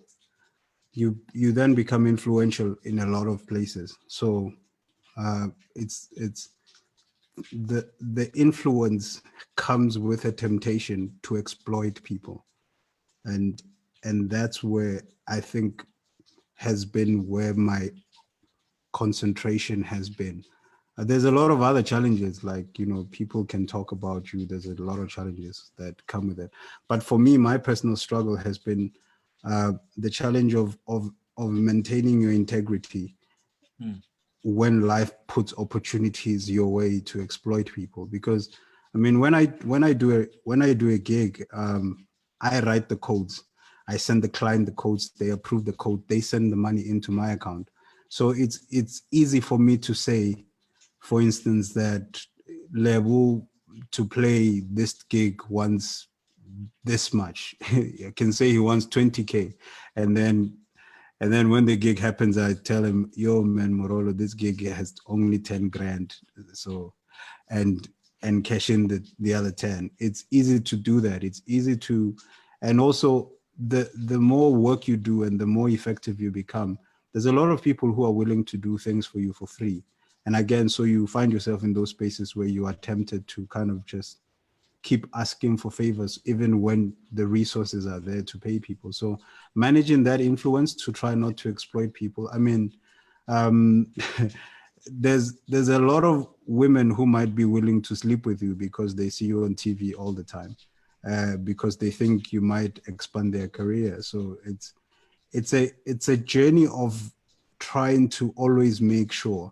you then become influential in a lot of places. So it's the influence comes with a temptation to exploit people, and that's where I think has been where my concentration has been. There's a lot of other challenges, like, you know, people can talk about you. There's a lot of challenges that come with it. But for me, my personal struggle has been the challenge of maintaining your integrity when life puts opportunities your way to exploit people. Because I mean, when I do a gig, I write the codes. I send the client the codes, they approve the code, they send the money into my account. So it's easy for me to say, for instance, that Lebo to play this gig wants this much. I can say he wants 20K. And then when the gig happens, I tell him, yo, man, Morolo, this gig has only 10 grand. So, and cash in the other 10. It's easy to do that. It's easy to, and also the more work you do and the more effective you become, there's a lot of people who are willing to do things for you for free. And again, so you find yourself in those spaces where you are tempted to kind of just keep asking for favors, even when the resources are there to pay people. So managing that influence to try not to exploit people. I mean, there's a lot of women who might be willing to sleep with you because they see you on TV all the time, because they think you might expand their career. So it's a journey of trying to always make sure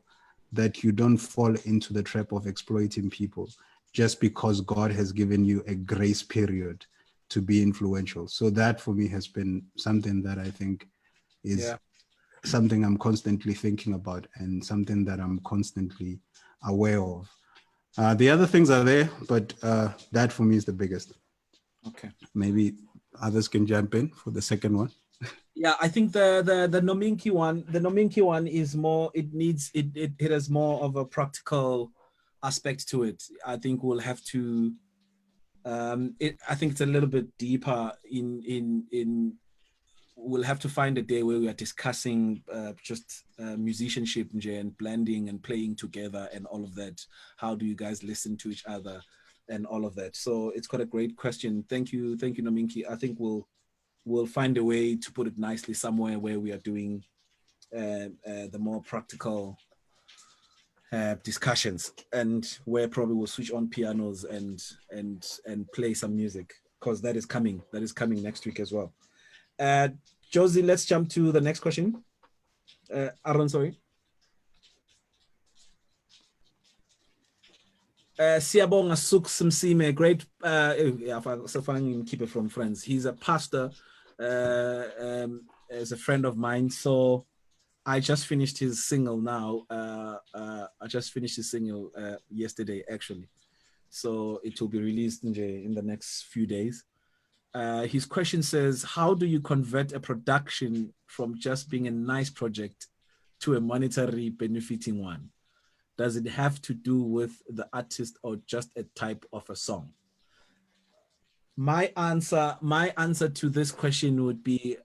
that you don't fall into the trap of exploiting people just because God has given you a grace period to be influential. So that for me has been something that I think is something I'm constantly thinking about and something that I'm constantly aware of. The other things are there, but that for me is the biggest. Okay. Maybe others can jump in for the second one. Yeah, I think the Nominki one is more, it has more of a practical aspect to it. I think we'll have to I think it's a little bit deeper in we'll have to find a day where we are discussing just musicianship and blending and playing together and all of that. How do you guys listen to each other and all of that? So it's quite a great question. Thank you, Nominki. I think we'll find a way to put it nicely somewhere where we are doing the more practical discussions, and where probably we'll switch on pianos and play some music, because that is coming next week as well. Josie, let's jump to the next question. Aaron, sorry. Siabonga Suk Simsime, great. Keep it from friends. He's a pastor, as a friend of mine. So I just finished his single now. I just finished his single yesterday, actually. So it will be released in the next few days. His question says, how do you convert a production from just being a nice project to a monetary benefiting one? Does it have to do with the artist or just a type of a song? My answer to this question would be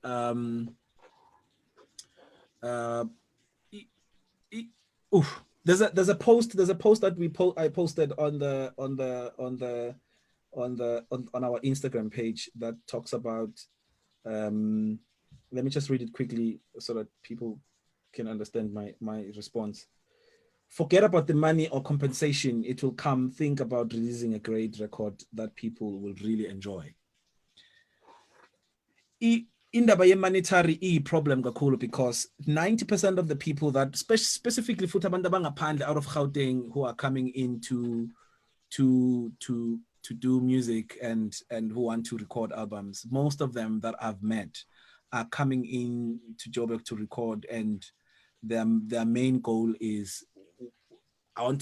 there's a post that I posted on our Instagram page that talks about let me just read it quickly so that people can understand my response. Forget about the money or compensation. It will come. Think about releasing a great record that people will really enjoy. Indaba ye-monetary problem kakhulu, because 90% of the people that specifically futhi abantu abangaphandle out of Gauteng who are coming in to do music and who want to record albums, most of them that I've met are coming in to Joburg to record, and their main goal is, I'm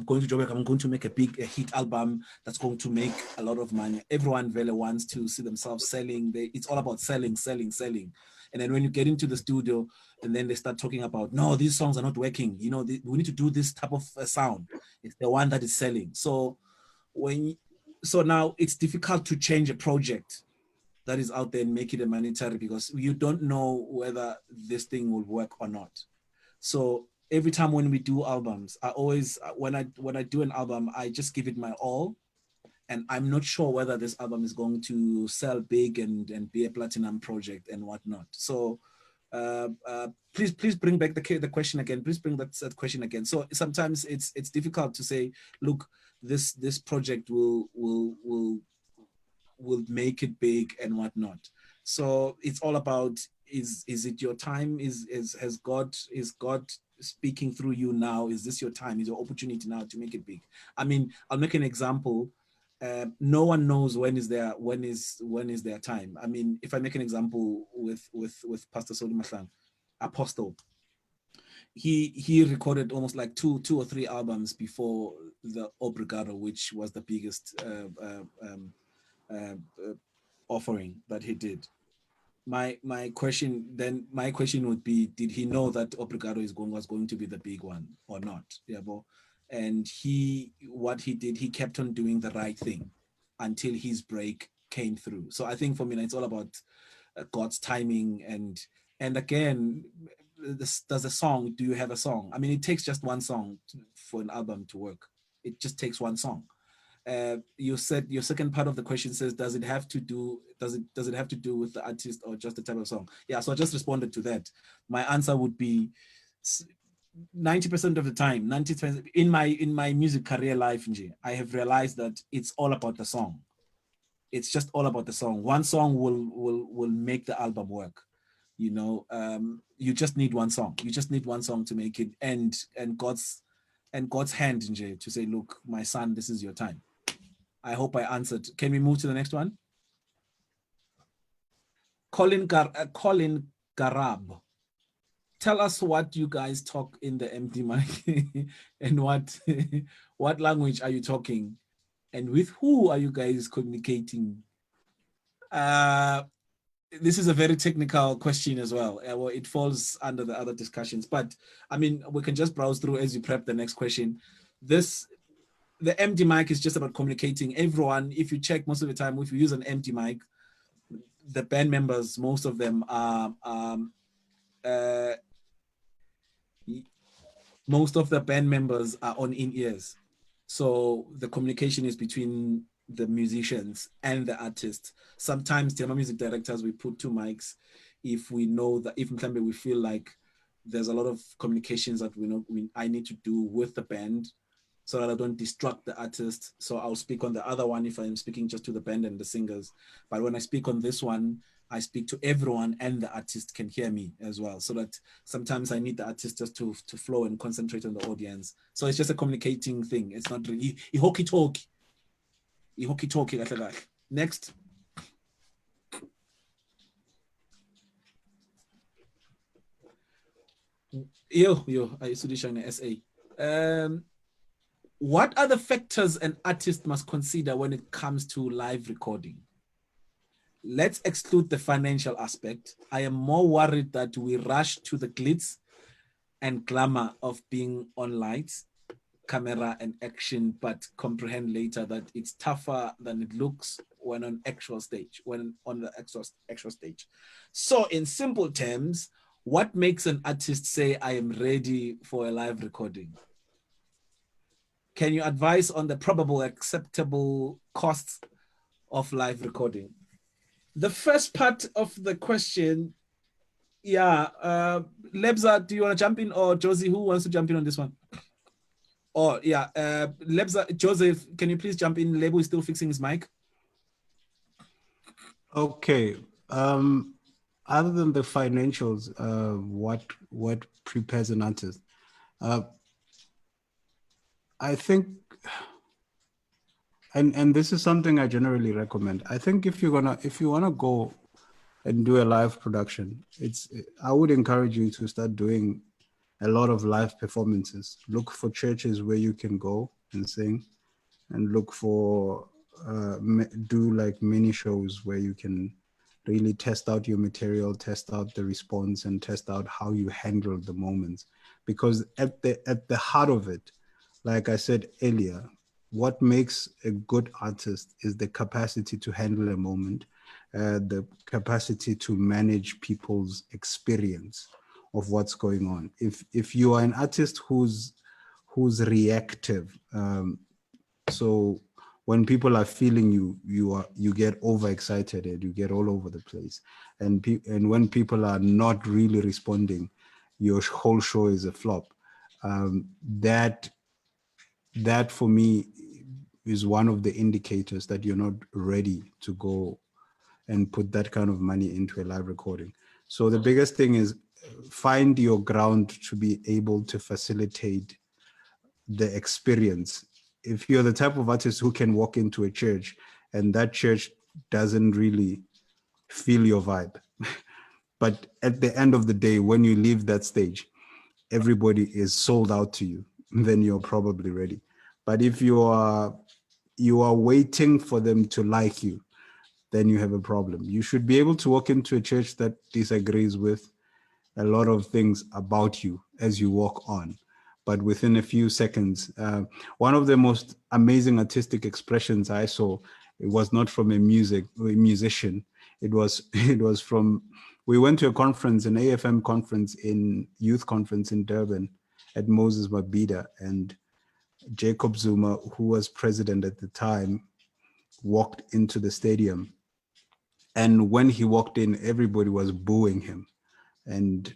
going to Joburg, I'm going to make a hit album that's going to make a lot of money. Everyone really wants to see themselves selling. It's all about selling. And then when you get into the studio and then they start talking about, no, these songs are not working. You know, we need to do this type of sound. It's the one that is selling. So now it's difficult to change a project that is out there and make it a monetary, because you don't know whether this thing will work or not. So every time when we do albums, I always, when I do an album, I just give it my all, and I'm not sure whether this album is going to sell big and be a platinum project and whatnot. So please bring back the question again. Please bring that question again. So sometimes it's difficult to say, look, this project will make it big and whatnot. So it's all about, is it your time? Is God speaking through you now? Is this your time? Is your opportunity now to make it big? I mean, I'll make an example. No one knows when is their time. I mean, if I make an example with Pastor Xoli Thabethe, Apostle, he recorded almost like two or three albums before the Obrigado, which was the biggest offering that he did. My question would be, did he know that Obrigado was going to be the big one or not? Yeah, and what he did, he kept on doing the right thing until his break came through. So I think for me, it's all about God's timing. And again, does a song, do you have a song? I mean, it takes just one song for an album to work. It just takes one song. You said your second part of the question says, does it have to do with the artist or just the type of song? Yeah, so I just responded to that. My answer would be 90% of the time, 90% in my music career life, I have realized that it's all about the song. It's just all about the song. One song will make the album work. You know, you just need one song. You just need one song to make it, and God's hand, to say, look, my son, this is your time. I hope I answered. Can we move to the next one? Colin Garab. Tell us what you guys talk in the empty mic and what language are you talking, and with who are you guys communicating? This is a very technical question as well. Well, it falls under the other discussions, but I mean, we can just browse through as you prep the next question. The empty mic is just about communicating. Everyone, if you check, most of the time, if you use an empty mic, the band members, most of them are, most of the band members are on in-ears. So the communication is between the musicians and the artists. Sometimes the music directors, we put two mics if we know that, if we feel like there's a lot of communications that I need to do with the band, so that I don't distract the artist. So I'll speak on the other one if I'm speaking just to the band and the singers. But when I speak on this one, I speak to everyone and the artist can hear me as well. So that sometimes I need the artist just to flow and concentrate on the audience. So it's just a communicating thing. It's not really hockey talk. Next. I used to do SA. What are the factors an artist must consider when it comes to live recording? Let's exclude the financial aspect. I am more worried that we rush to the glitz and glamour of being on lights, camera and action, but comprehend later that it's tougher than it looks when on actual stage, when on the actual stage. So in simple terms, what makes an artist say, I am ready for a live recording? Can you advise on the probable acceptable costs of live recording? The first part of the question, yeah, Lebza, do you want to jump in, or Josie, who wants to jump in on this one? Oh, yeah, Lebza, Joseph, can you please jump in? Lebo is still fixing his mic. Okay. Other than the financials, what prepares an artist? I think, and this is something I generally recommend. I think if you wanna go and do a live production, I would encourage you to start doing a lot of live performances. Look for churches where you can go and sing, and look for do like mini shows where you can really test out your material, test out the response, and test out how you handle the moments. Because at the heart of it, like I said earlier, what makes a good artist is the capacity to handle a moment, the capacity to manage people's experience of what's going on. If you are an artist who's reactive, so when people are feeling you get overexcited and you get all over the place, and when people are not really responding, your whole show is a flop. That for me is one of the indicators that you're not ready to go and put that kind of money into a live recording. So the biggest thing is find your ground to be able to facilitate the experience. If you're the type of artist who can walk into a church and that church doesn't really feel your vibe, but at the end of the day, when you leave that stage, everybody is sold out to you, then you're probably ready. But if you are waiting for them to like you, then you have a problem. You should be able to walk into a church that disagrees with a lot of things about you as you walk on. But within a few seconds, one of the most amazing artistic expressions I saw, it was not from a musician. It was from, we went to a conference, an AFM conference youth conference in Durban at Moses Mabhida, and Jacob Zuma, who was president at the time, walked into the stadium. And when he walked in, everybody was booing him. And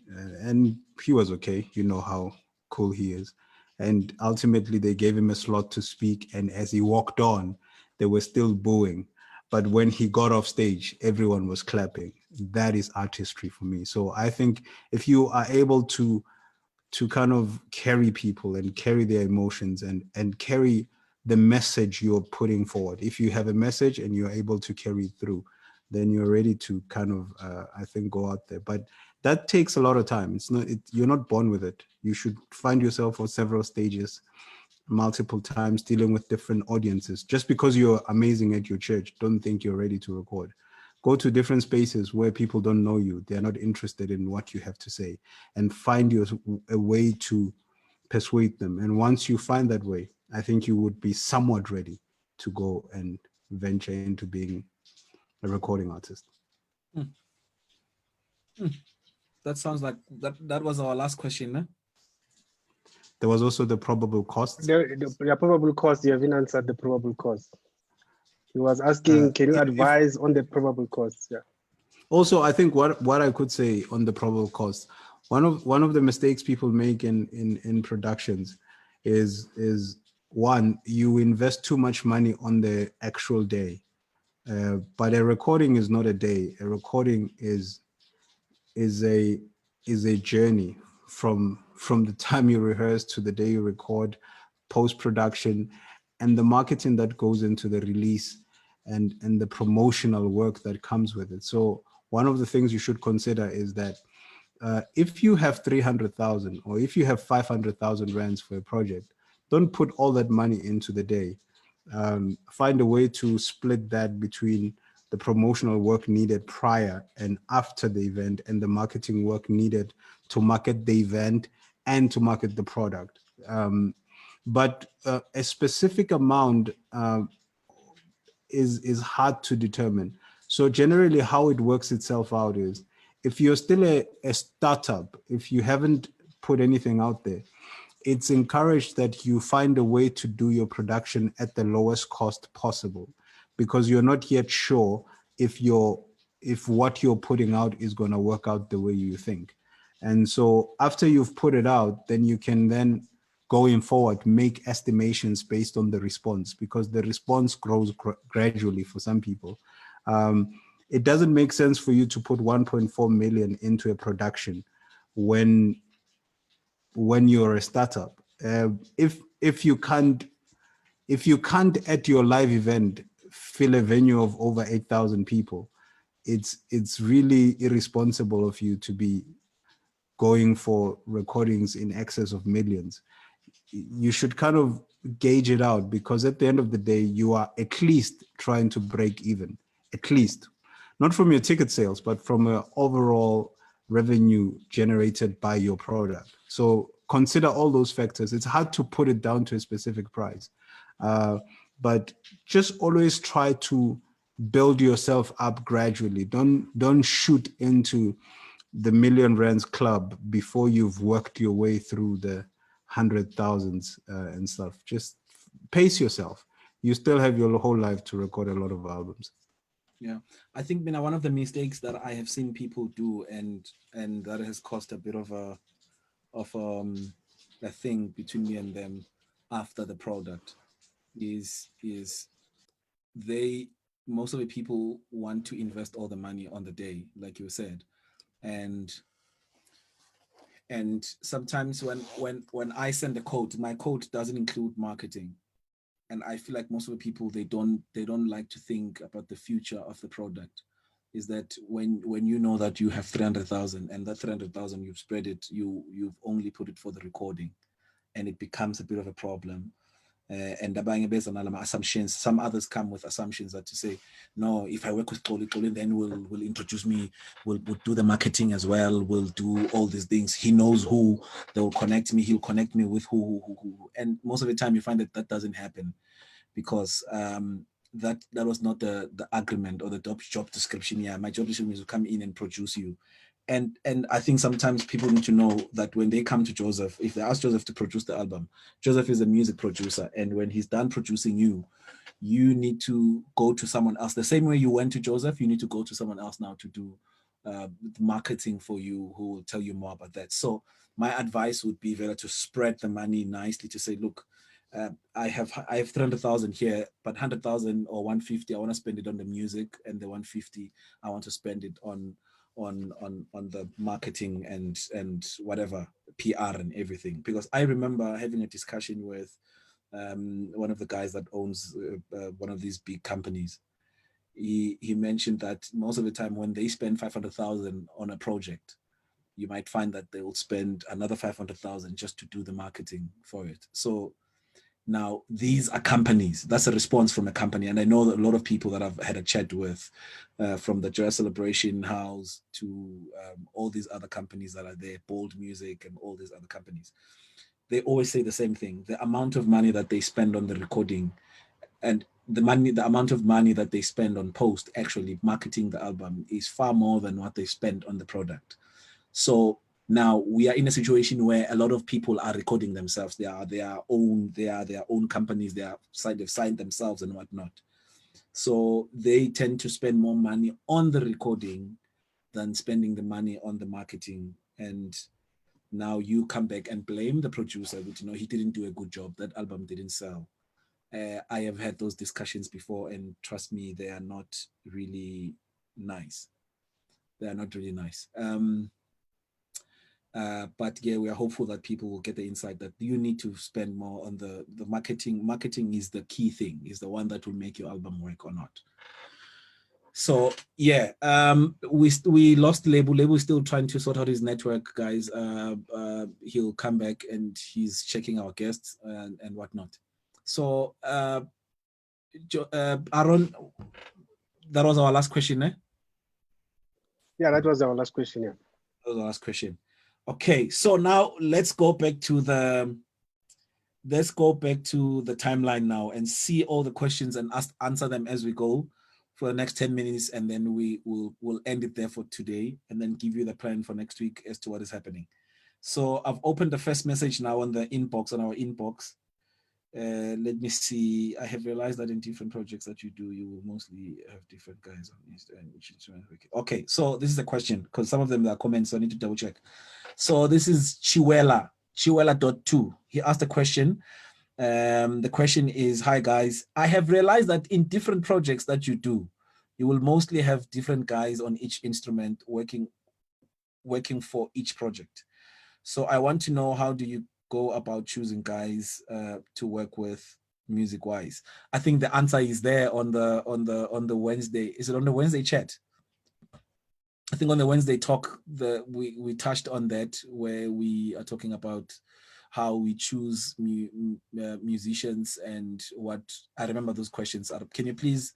he was okay. You know how cool he is. And ultimately, they gave him a slot to speak. And as he walked on, they were still booing. But when he got off stage, everyone was clapping. That is artistry for me. So I think if you are able to kind of carry people and carry their emotions and carry the message you're putting forward, if you have a message and you're able to carry it through, then you're ready to kind of, I think, go out there. But that takes a lot of time. You're not born with it. You should find yourself on several stages, multiple times, dealing with different audiences. Just because you're amazing at your church, don't think you're ready to record. Go to different spaces where people don't know you. They're not interested in what you have to say, and find a way to persuade them. And once you find that way, I think you would be somewhat ready to go and venture into being a recording artist. That sounds like that was our last question, no? There was also the probable costs. The probable cost, you haven't answered the probable cost. He was asking, can you advise on the probable costs? Yeah. Also, I think what I could say on the probable costs, one of the mistakes people make in productions is one, you invest too much money on the actual day. But a recording is not a day. A recording is a journey from the time you rehearse to the day you record, post-production, and the marketing that goes into the release, and the promotional work that comes with it. So one of the things you should consider is that if you have 300,000 or if you have 500,000 rands for a project, don't put all that money into the day. Find a way to split that between the promotional work needed prior and after the event, and the marketing work needed to market the event and to market the product. But a specific amount is hard to determine. So generally how it works itself out is, if you're still a startup, if you haven't put anything out there, it's encouraged that you find a way to do your production at the lowest cost possible, because you're not yet sure if what you're putting out is going to work out the way you think. And so after you've put it out, then you can then going forward make estimations based on the response, because the response grows gradually for some people. It doesn't make sense for you to put 1.4 million into a production when you're a startup. If you can't at your live event fill a venue of over 8,000 people, it's really irresponsible of you to be going for recordings in excess of millions. You should kind of gauge it out, because at the end of the day, you are at least trying to break even, at least. Not from your ticket sales, but from an overall revenue generated by your product. So consider all those factors. It's hard to put it down to a specific price, but just always try to build yourself up gradually. Don't shoot into the million rands club before you've worked your way through the 100,000s and stuff. Just pace yourself. You still have your whole life to record a lot of albums. Yeah, I think one of the mistakes that I have seen people do, and that has caused a bit of a thing between me and them after the product, is most of the people want to invest all the money on the day, like you said, and sometimes when I send a quote, my quote doesn't include marketing. And I feel like most of the people, they don't like to think about the future of the product. Is that when you know that you have 300,000, and that 300,000 you've spread it, you've only put it for the recording, and it becomes a bit of a problem. And based on assumptions, some others come with assumptions that to say, no, if I work with Xoli, then will introduce me, will do the marketing as well, will do all these things. He knows who, they will connect me, he'll connect me with who. And most of the time you find that doesn't happen, because that was not the agreement or the job description. Yeah, my job description is to come in and produce you. And I think sometimes people need to know that when they come to Joseph, if they ask Joseph to produce the album, Joseph is a music producer. And when he's done producing you, you need to go to someone else. The same way you went to Joseph, you need to go to someone else now to do marketing for you, who will tell you more about that. So my advice would be to spread the money nicely, to say, look, I have 300,000 here, but 100,000 or 150, I want to spend it on the music, and the 150, I want to spend it on the marketing and whatever, PR and everything. Because I remember having a discussion with one of the guys that owns one of these big companies. He mentioned that most of the time when they spend 500,000 on a project, you might find that they will spend another 500,000 just to do the marketing for it. So now these are companies. That's a response from a company. And I know that a lot of people that I've had a chat with, from the Joy Celebration House to all these other companies that are there, Bold Music and all these other companies, they always say the same thing. The amount of money that they spend on the recording, and the amount of money that they spend on post, actually marketing the album, is far more than what they spend on the product. So now we are in a situation where a lot of people are recording themselves. They are their own companies. They've signed themselves and whatnot. So they tend to spend more money on the recording than spending the money on the marketing. And now you come back and blame the producer that, he didn't do a good job. That album didn't sell. I have had those discussions before, and trust me, they are not really nice. They are not really nice. But yeah, we are hopeful that people will get the insight that you need to spend more on the marketing. Marketing is the key thing, is the one that will make your album work or not. So yeah, we lost Lebo. Lebo is still trying to sort out his network, guys. He'll come back, and he's checking our guests and whatnot. So Aaron, that was our last question, eh? Yeah, that was our last question. Yeah. That was our last question. Okay, so now let's go back to the timeline now and see all the questions and answer them as we go for the next 10 minutes, and then we'll end it there for today and then give you the plan for next week as to what is happening. So I've opened the first message now on the inbox, on our inbox. Let me see. I have realized that in different projects that you do, you will mostly have different guys on these. Okay, so this is a question because some of them are comments, so I need to double check. So this is Chiwela.2. He asked a question. The question is, hi guys, I have realized that in different projects that you do, you will mostly have different guys on each instrument working for each project. So I want to know, how do you go about choosing guys to work with music wise? I think the answer is there on the Wednesday. Is it on the Wednesday chat? I think on the Wednesday talk, we touched on that, where we are talking about how we choose musicians and what. I remember those questions. Can you please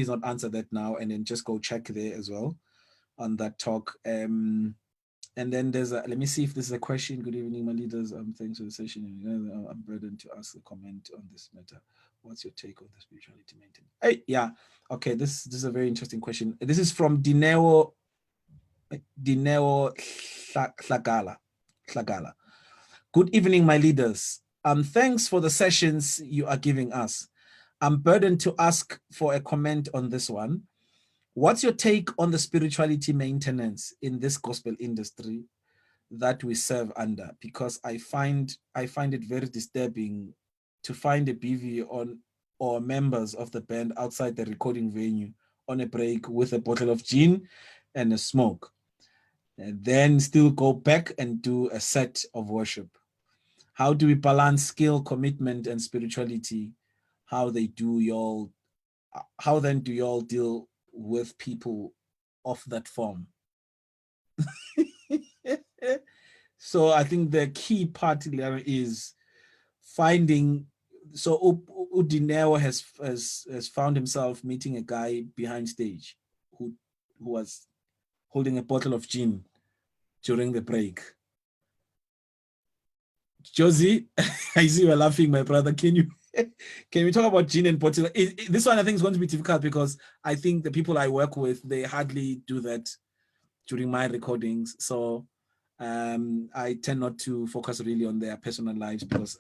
not answer that now, and then just go check there as well on that talk. And then there's let me see if this is a question. Good evening, my leaders. Thanks for the session. I'm burdened to ask a comment on this matter. What's your take on the spirituality maintenance? Hey, yeah. Okay, this is a very interesting question. This is from Dineo Hlagala. Good evening, my leaders. Thanks for the sessions you are giving us. I'm burdened to ask for a comment on this one. What's your take on the spirituality maintenance in this gospel industry that we serve under? Because I find it very disturbing to find a BV or members of the band outside the recording venue on a break with a bottle of gin and a smoke, and then still go back and do a set of worship. How do we balance skill, commitment, and spirituality? How then do y'all deal with people of that form? So I think the key part there is finding. So Udineo has found himself meeting a guy behind stage who was holding a bottle of gin during the break. Josie, I see you're laughing, my brother. Can we talk about gin and bottle? This one I think is going to be difficult because I think the people I work with, they hardly do that during my recordings. So I tend not to focus really on their personal lives because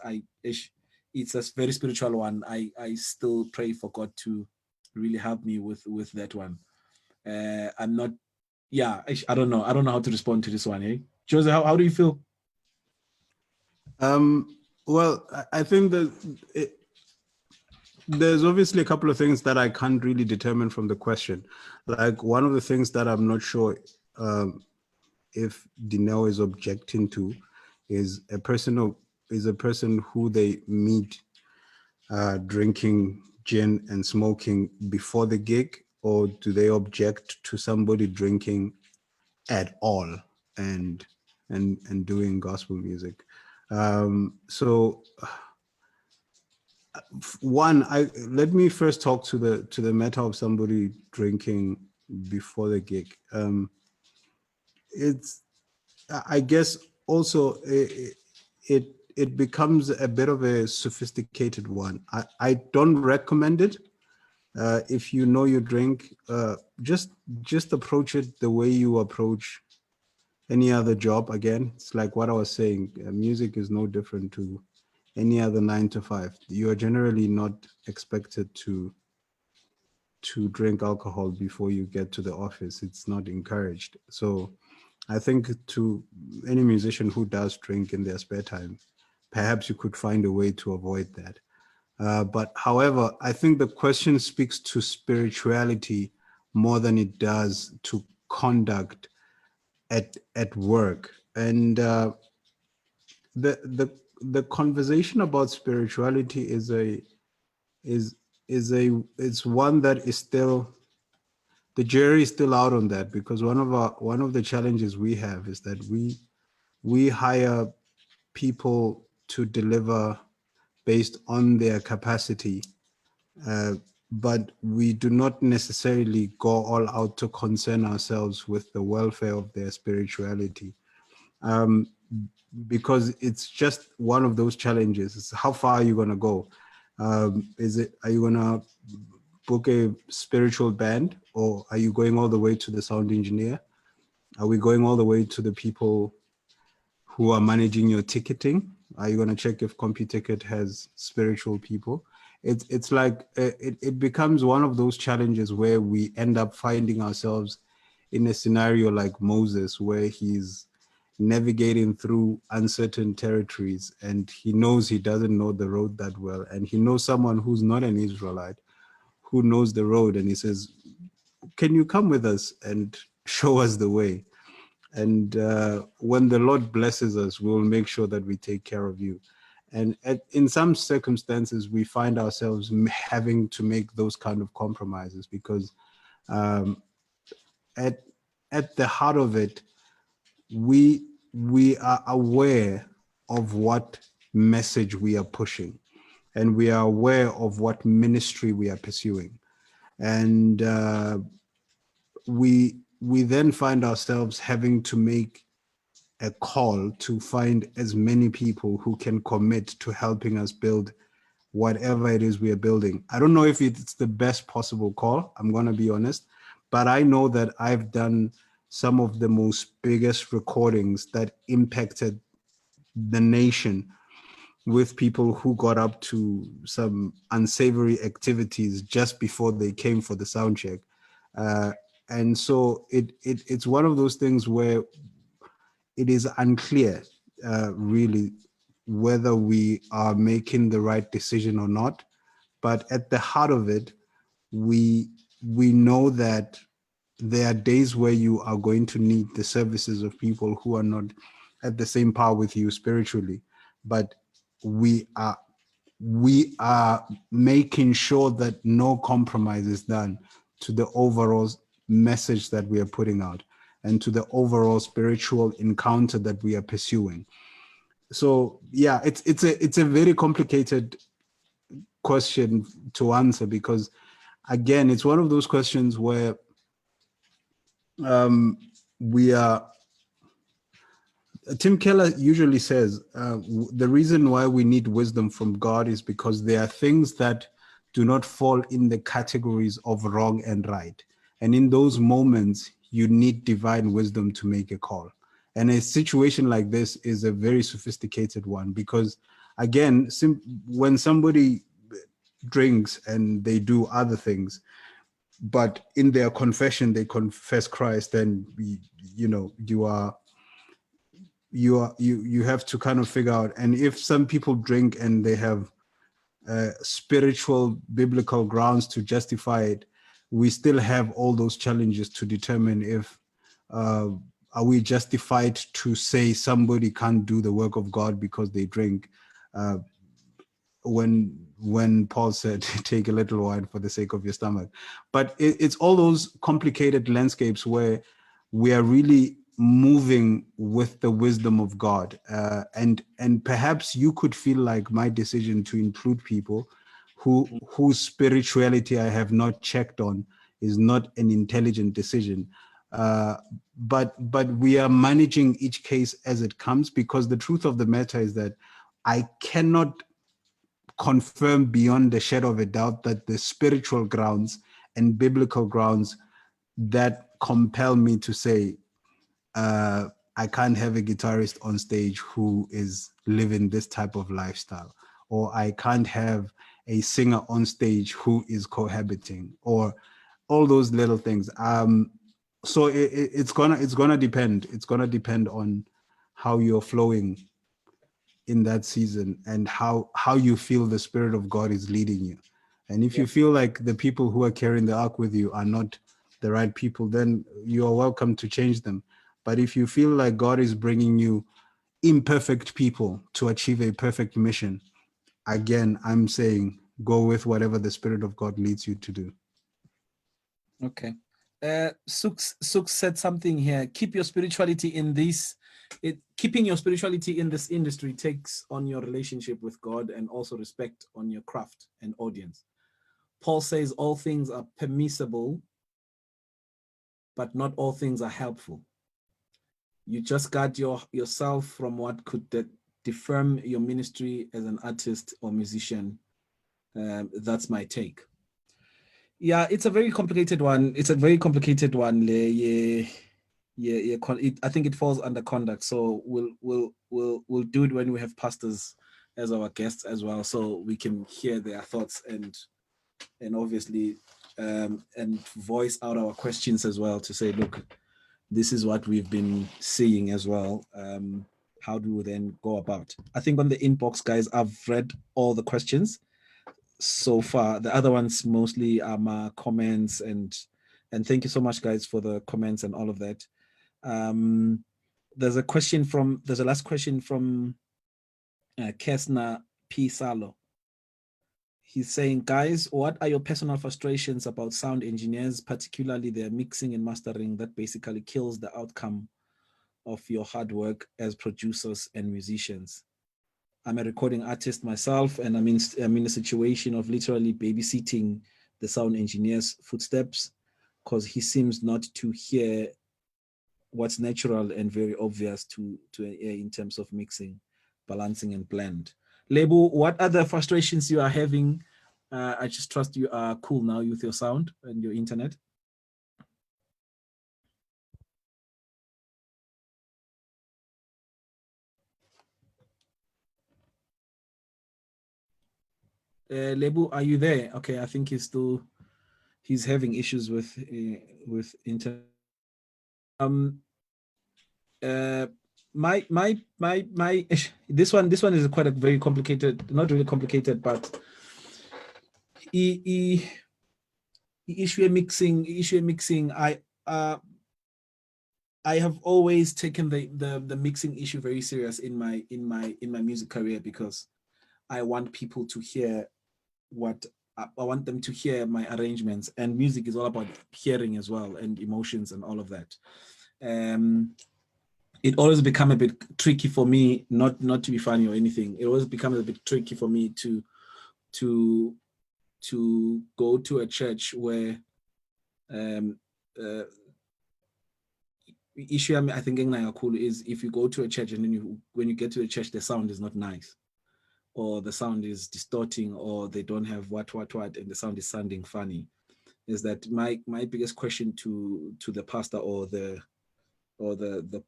it's a very spiritual one. I still pray for God to really help me with that one. I'm not, yeah, I don't know. I don't know how to respond to this one. Eh? Jose, how do you feel? Well, I think that there's obviously a couple of things that I can't really determine from the question. Like one of the things that I'm not sure if Dineo is objecting to is a person who they meet drinking gin and smoking before the gig, or do they object to somebody drinking at all and doing gospel music? So one, let me first talk to the matter of somebody drinking before the gig. It's, I guess, also it becomes a bit of a sophisticated one. I don't recommend it. If you know you drink, just approach it the way you approach any other job. Again, it's like what I was saying. Music is no different to any other 9 to 5. You are generally not expected to drink alcohol before you get to the office. It's not encouraged. So I think to any musician who does drink in their spare time, perhaps you could find a way to avoid that. But however, I think the question speaks to spirituality more than it does to conduct at work. And the conversation about spirituality is one that is still, the jury is still out on that, because one of the challenges we have is that we hire people to deliver based on their capacity, but we do not necessarily go all out to concern ourselves with the welfare of their spirituality. because it's just one of those challenges. It's how far are you going to go? Are you going to book a spiritual band, or are you going all the way to the sound engineer? Are we going all the way to the people who are managing your ticketing? Are you going to check if CompuTicket has spiritual people? It's like it becomes one of those challenges where we end up finding ourselves in a scenario like Moses, where he's navigating through uncertain territories and he knows he doesn't know the road that well, and he knows someone who's not an Israelite who knows the road, and he says, can you come with us and show us the way? And when the Lord blesses us, we'll make sure that we take care of you. And in some circumstances, we find ourselves having to make those kind of compromises because at the heart of it, we are aware of what message we are pushing, and we are aware of what ministry we are pursuing, and we then find ourselves having to make a call to find as many people who can commit to helping us build whatever it is we are building. I don't know if it's the best possible call, I'm going to be honest, but I know that I've done some of the most biggest recordings that impacted the nation with people who got up to some unsavory activities just before they came for the sound check. And so it's one of those things where it is unclear, really, whether we are making the right decision or not. But at the heart of it, we know that there are days where you are going to need the services of people who are not at the same power with you spiritually. But we are making sure that no compromise is done to the overall message that we are putting out and to the overall spiritual encounter that we are pursuing. So yeah, it's a very complicated question to answer, because again, it's one of those questions where we are. Tim Keller usually says the reason why we need wisdom from God is because there are things that do not fall in the categories of wrong and right. And in those moments, you need divine wisdom to make a call. And a situation like this is a very sophisticated one because, again, when somebody drinks and they do other things, but in their confession, they confess Christ, then, you have to kind of figure out. And if some people drink and they have spiritual biblical grounds to justify it, we still have all those challenges to determine if are we justified to say somebody can't do the work of God because they drink, when Paul said take a little wine for the sake of your stomach. But it's all those complicated landscapes where we are really moving with the wisdom of God, and perhaps you could feel like my decision to include people whose spirituality I have not checked on is not an intelligent decision, but we are managing each case as it comes, because the truth of the matter is that I cannot confirm beyond the shadow of a doubt that the spiritual grounds and biblical grounds that compel me to say I can't have a guitarist on stage who is living this type of lifestyle, or I can't have a singer on stage who is cohabiting, or all those little things. So it's gonna depend. It's gonna depend on how you're flowing in that season and how you feel the Spirit of God is leading you. And if you feel like the people who are carrying the ark with you are not the right people, then you are welcome to change them. But if you feel like God is bringing you imperfect people to achieve a perfect mission, again, I'm saying go with whatever the Spirit of God leads you to do. Okay. Suk said something here. Keep your spirituality in this. Keeping your spirituality in this industry takes on your relationship with God and also respect on your craft and audience. Paul says all things are permissible, but not all things are helpful. You just got yourself from what could defirm your ministry as an artist or musician. That's my take. Yeah, it's a very complicated one. It's a very complicated one. Yeah. I think it falls under conduct. So we'll do it when we have pastors as our guests as well, so we can hear their thoughts and obviously and voice out our questions as well, to say, look, this is what we've been seeing as well. How do we then go about? I think on the inbox, guys, I've read all the questions so far. The other ones mostly are my comments, and thank you so much, guys, for the comments and all of that. There's a last question from Kesna P. Salo. He's saying, guys, what are your personal frustrations about sound engineers, particularly their mixing and mastering, that basically kills the outcome of your hard work as producers and musicians? I'm a recording artist myself, and I'm in a situation of literally babysitting the sound engineer's footsteps, because he seems not to hear what's natural and very obvious to in terms of mixing, balancing, and blend. Lebo, what other frustrations you are having? I just trust you are cool now with your sound and your internet. Lebo, are you there? Okay, I think he's having issues with internet. My this one is quite a very complicated, not really complicated, but issue mixing. I have always taken the mixing issue very serious in my music career, because I want people to hear what I want them to hear my arrangements, and music is all about hearing as well, and emotions and all of that. It always become a bit tricky for me, not to be funny or anything. It always becomes a bit tricky for me to go to a church where issue I think cool is if you go to a church and then when you get to the church, the sound is not nice, or the sound is distorting, or they don't have what, and the sound is sounding funny. Is that my biggest question to the pastor or the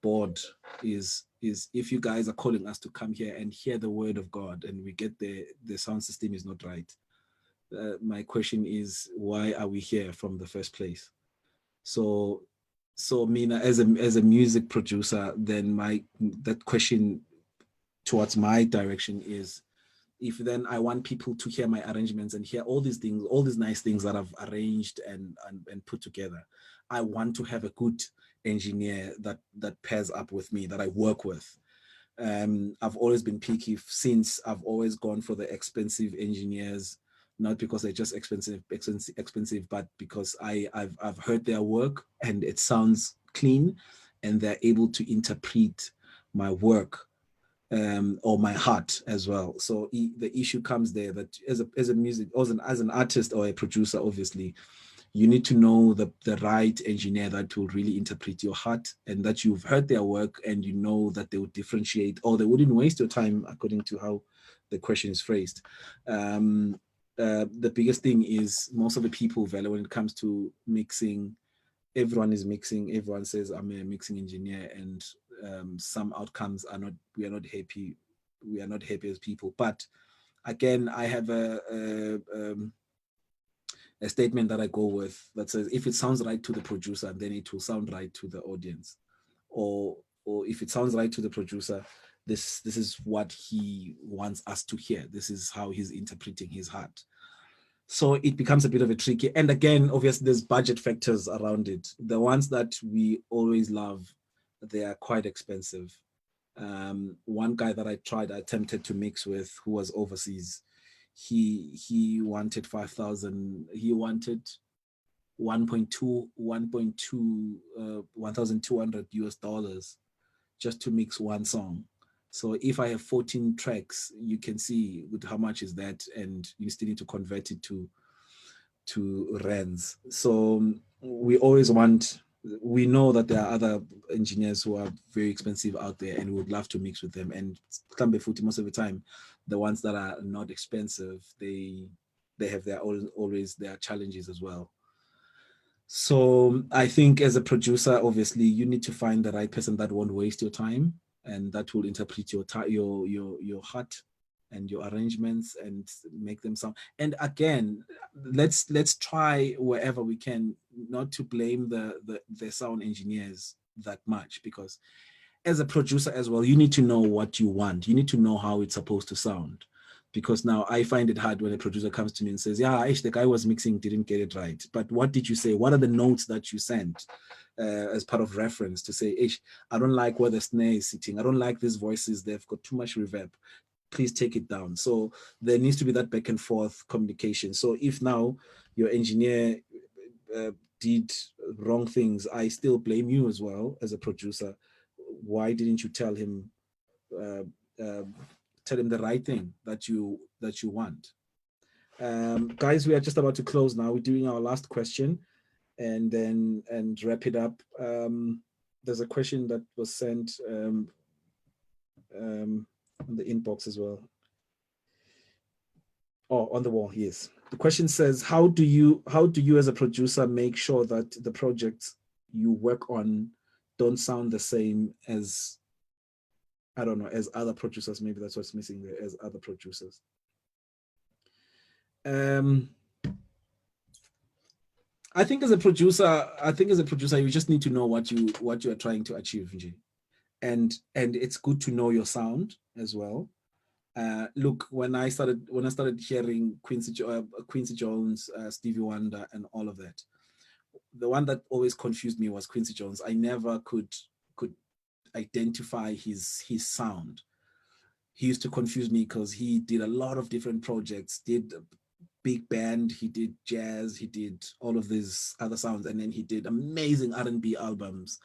board is if you guys are calling us to come here and hear the word of God, and we get the sound system is not right, my question is, why are we here from the first place? So Mina, as a music producer, then that question towards my direction is, if then I want people to hear my arrangements and hear all these things, all these nice things that I've arranged and put together, I want to have a good engineer that pairs up with me, that I work with. I've always been picky since I've always gone for the expensive engineers, not because they're just expensive, but because I've heard their work and it sounds clean, and they're able to interpret my work or my heart as well. So the issue comes there that as an artist or a producer, obviously, you need to know the right engineer that will really interpret your heart, and that you've heard their work and you know that they would differentiate, or they wouldn't waste your time, according to how the question is phrased. The biggest thing is, most of the people, when it comes to mixing, everyone is mixing. Everyone says, I'm a mixing engineer, and some outcomes are not. We are not happy. We are not happy as people. But again, I have a statement that I go with that says, if it sounds right to the producer, then it will sound right to the audience. Or if it sounds right to the producer, this is what he wants us to hear. This is how he's interpreting his heart. So it becomes a bit of a tricky. And again, obviously, there's budget factors around it. The ones that we always love, they are quite expensive. One guy that I attempted to mix with, who was overseas, he wanted 5,000. He wanted 1,200 US dollars just to mix one song. So if I have 14 tracks, you can see with how much is that, and you still need to convert it to rands. So we always want we know that there are other engineers who are very expensive out there, and we would love to mix with them. And Kambe Futi, most of the time, the ones that are not expensive, they have their always their challenges as well. So I think as a producer, obviously, you need to find the right person that won't waste your time and that will interpret your heart and your arrangements and make them sound. And again, let's try wherever we can not to blame the sound engineers that much, because as a producer as well, you need to know what you want. You need to know how it's supposed to sound. Because now I find it hard when a producer comes to me and says, yeah, the guy was mixing, didn't get it right. But what did you say? What are the notes that you sent as part of reference to say, I don't like where the snare is sitting. I don't like these voices. They've got too much reverb. Please take it down. So there needs to be that back and forth communication. So if now your engineer did wrong things, I still blame you as well as a producer. Why didn't you tell him the right thing that you want? Guys, we are just about to close now. We're doing our last question and then wrap it up. There's a question that was sent on the inbox as well. Oh, on the wall, yes. The question says, how do you as a producer make sure that the projects you work on don't sound the same as, I don't know, as other producers? Maybe that's what's missing there, as other producers. I think as a producer, you just need to know what you are trying to achieve, and it's good to know your sound as well. Look, when I started hearing Quincy Jones, Stevie Wonder, and all of that, the one that always confused me was Quincy Jones. I never could identify his sound. He used to confuse me because he did a lot of different projects, did big band, he did jazz, he did all of these other sounds, and then he did amazing R&B albums.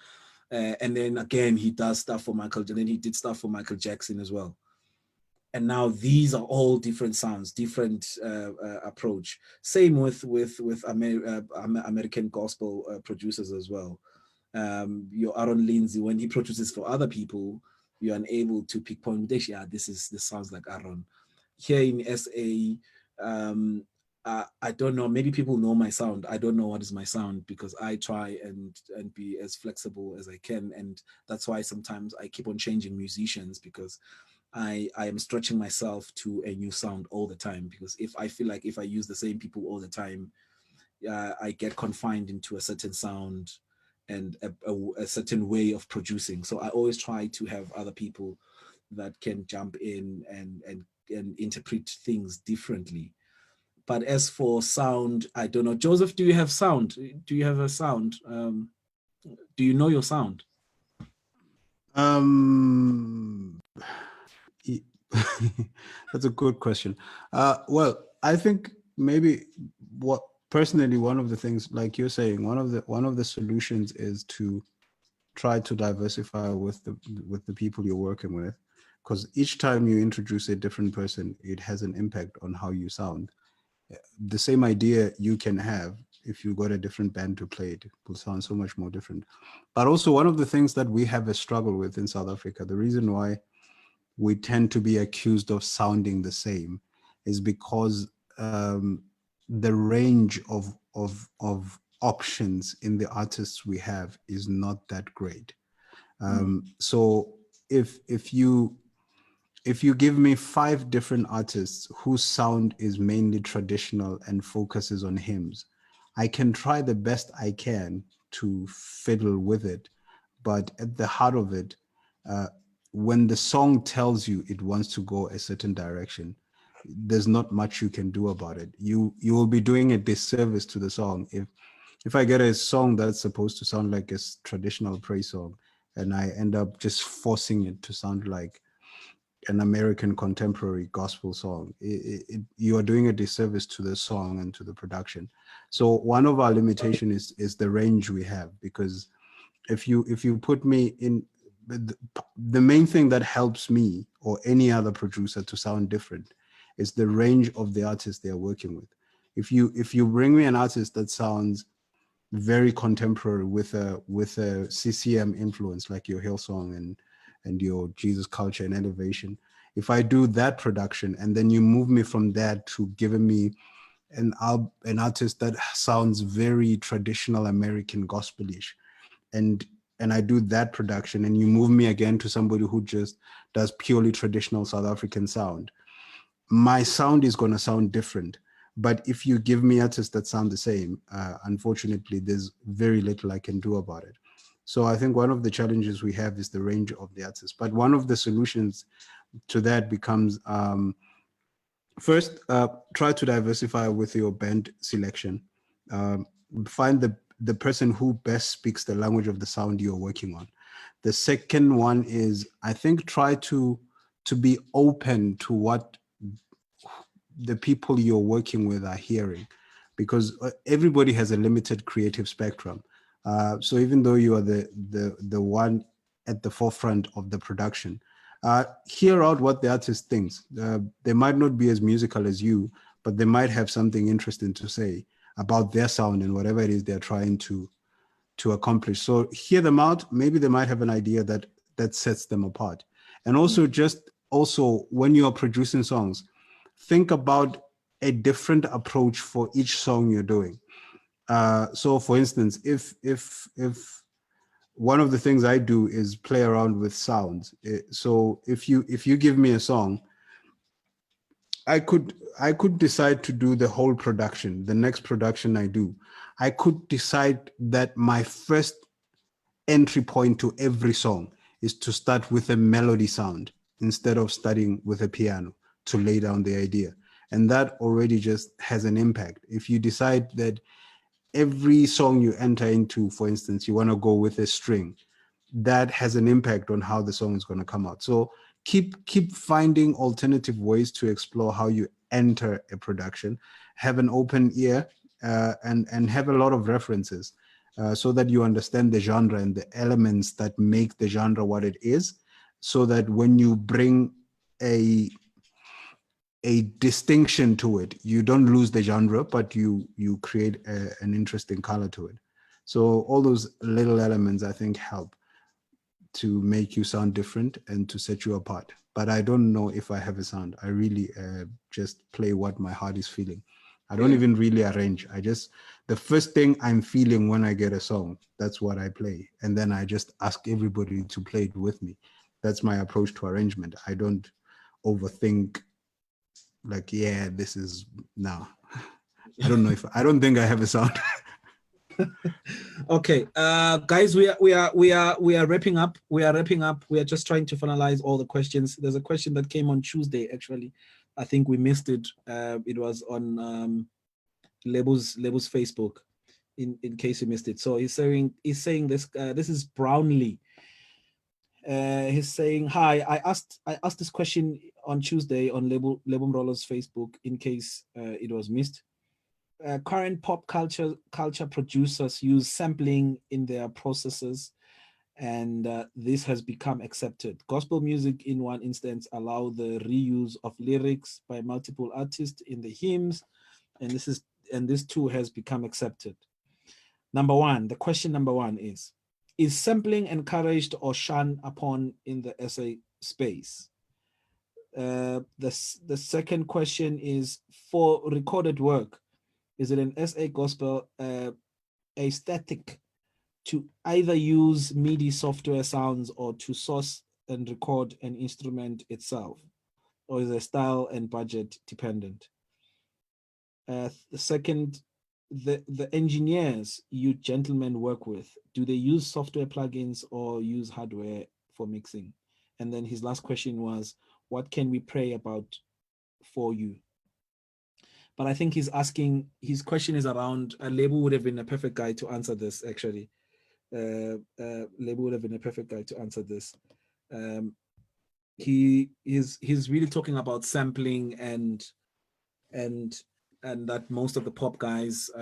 And then again, he does stuff for Michael, and then he did stuff for Michael Jackson as well. And now these are all different sounds, different approach. Same with American gospel producers as well. Your Aaron Lindsay, when he produces for other people, you're unable to pick point. Yeah, this sounds like Aaron. Here in SA, I don't know. Maybe people know my sound. I don't know what is my sound because I try and be as flexible as I can, and that's why sometimes I keep on changing musicians, because I am stretching myself to a new sound all the time. Because if I feel like if I use the same people all the time, I get confined into a certain sound and a certain way of producing. So I always try to have other people that can jump in and interpret things differently. But as for sound, I don't know. Joseph, do you have sound? Do you have a sound? Do you know your sound? That's a good question. Well, I think maybe personally, one of the things, like you're saying, one of the solutions is to try to diversify with the people you're working with, because each time you introduce a different person, it has an impact on how you sound. The same idea you can have if you got a different band to play, it will sound so much more different. But also, one of the things that we have a struggle with in South Africa, the reason why we tend to be accused of sounding the same, is because the range of options in the artists we have is not that great. So if you give me 5 different artists whose sound is mainly traditional and focuses on hymns, I can try the best I can to fiddle with it. But at the heart of it, when the song tells you it wants to go a certain direction, there's not much you can do about it. You will be doing a disservice to the song if I get a song that's supposed to sound like a traditional praise song and I end up just forcing it to sound like an American contemporary gospel song. You are doing a disservice to the song and to the production. So one of our limitation is the range we have, because if you put me in, the main thing that helps me or any other producer to sound different is the range of the artist they are working with. If you bring me an artist that sounds very contemporary with a CCM influence, like your Hillsong and your Jesus Culture and Elevation. If I do that production and then you move me from that to giving me an artist that sounds very traditional American gospelish, and I do that production, and you move me again to somebody who just does purely traditional South African sound, my sound is going to sound different. But if you give me artists that sound the same, unfortunately, there's very little I can do about it. So I think one of the challenges we have is the range of the artists. But one of the solutions to that becomes first, try to diversify with your band selection. Find the person who best speaks the language of the sound you're working on. The second one is, I think, try to be open to what the people you're working with are hearing, because everybody has a limited creative spectrum. So even though you are the one at the forefront of the production, hear out what the artist thinks. They might not be as musical as you, but they might have something interesting to say about their sound and whatever it is they're trying to accomplish. So hear them out. Maybe they might have an idea that sets them apart. And also when you are producing songs, think about a different approach for each song you're doing. So for instance, if one of the things I do is play around with sounds. So if you give me a song, I could decide to do the whole production. The next production I do, I could decide that my first entry point to every song is to start with a melody sound instead of starting with a piano to lay down the idea. And that already just has an impact. If you decide that every song you enter into, for instance, you want to go with a string, that has an impact on how the song is going to come out. So keep finding alternative ways to explore how you enter a production. Have an open ear, and have a lot of references, so that you understand the genre and the elements that make the genre what it is, so that when you bring a distinction to it, you don't lose the genre, but you create an interesting color to it. So all those little elements, I think, help to make you sound different and to set you apart. But I don't know if I have a sound. I really just play what my heart is feeling. I don't even really arrange. The first thing I'm feeling when I get a song, that's what I play. And then I just ask everybody to play it with me. That's my approach to arrangement. I don't overthink, like, yeah, this is, no. I don't think I have a sound. Okay, guys, we are wrapping up. We are just trying to finalize all the questions. There's a question that came on Tuesday, actually. I think we missed it. It was on Lebo's Facebook, in case you missed it. So he's saying this. This is Brownlee. He's saying, hi, I asked this question on Tuesday on Lebo Morolo's Facebook, in case it was missed. Current pop culture producers use sampling in their processes, and this has become accepted. Gospel music, in one instance, allow the reuse of lyrics by multiple artists in the hymns, and this too has become accepted. The question number one is sampling encouraged or shunned upon in the essay space? The second question is, for recorded work, is it an SA gospel aesthetic to either use MIDI software sounds or to source and record an instrument itself? Or is it style and budget dependent? The second, the engineers you gentlemen work with, do they use software plugins or use hardware for mixing? And then his last question was, what can we pray about for you? But I think he's asking, his question is around, Lebo would have been a perfect guy to answer this, actually. Lebo would have been a perfect guy to answer this. He's really talking about sampling and that most of the pop guys,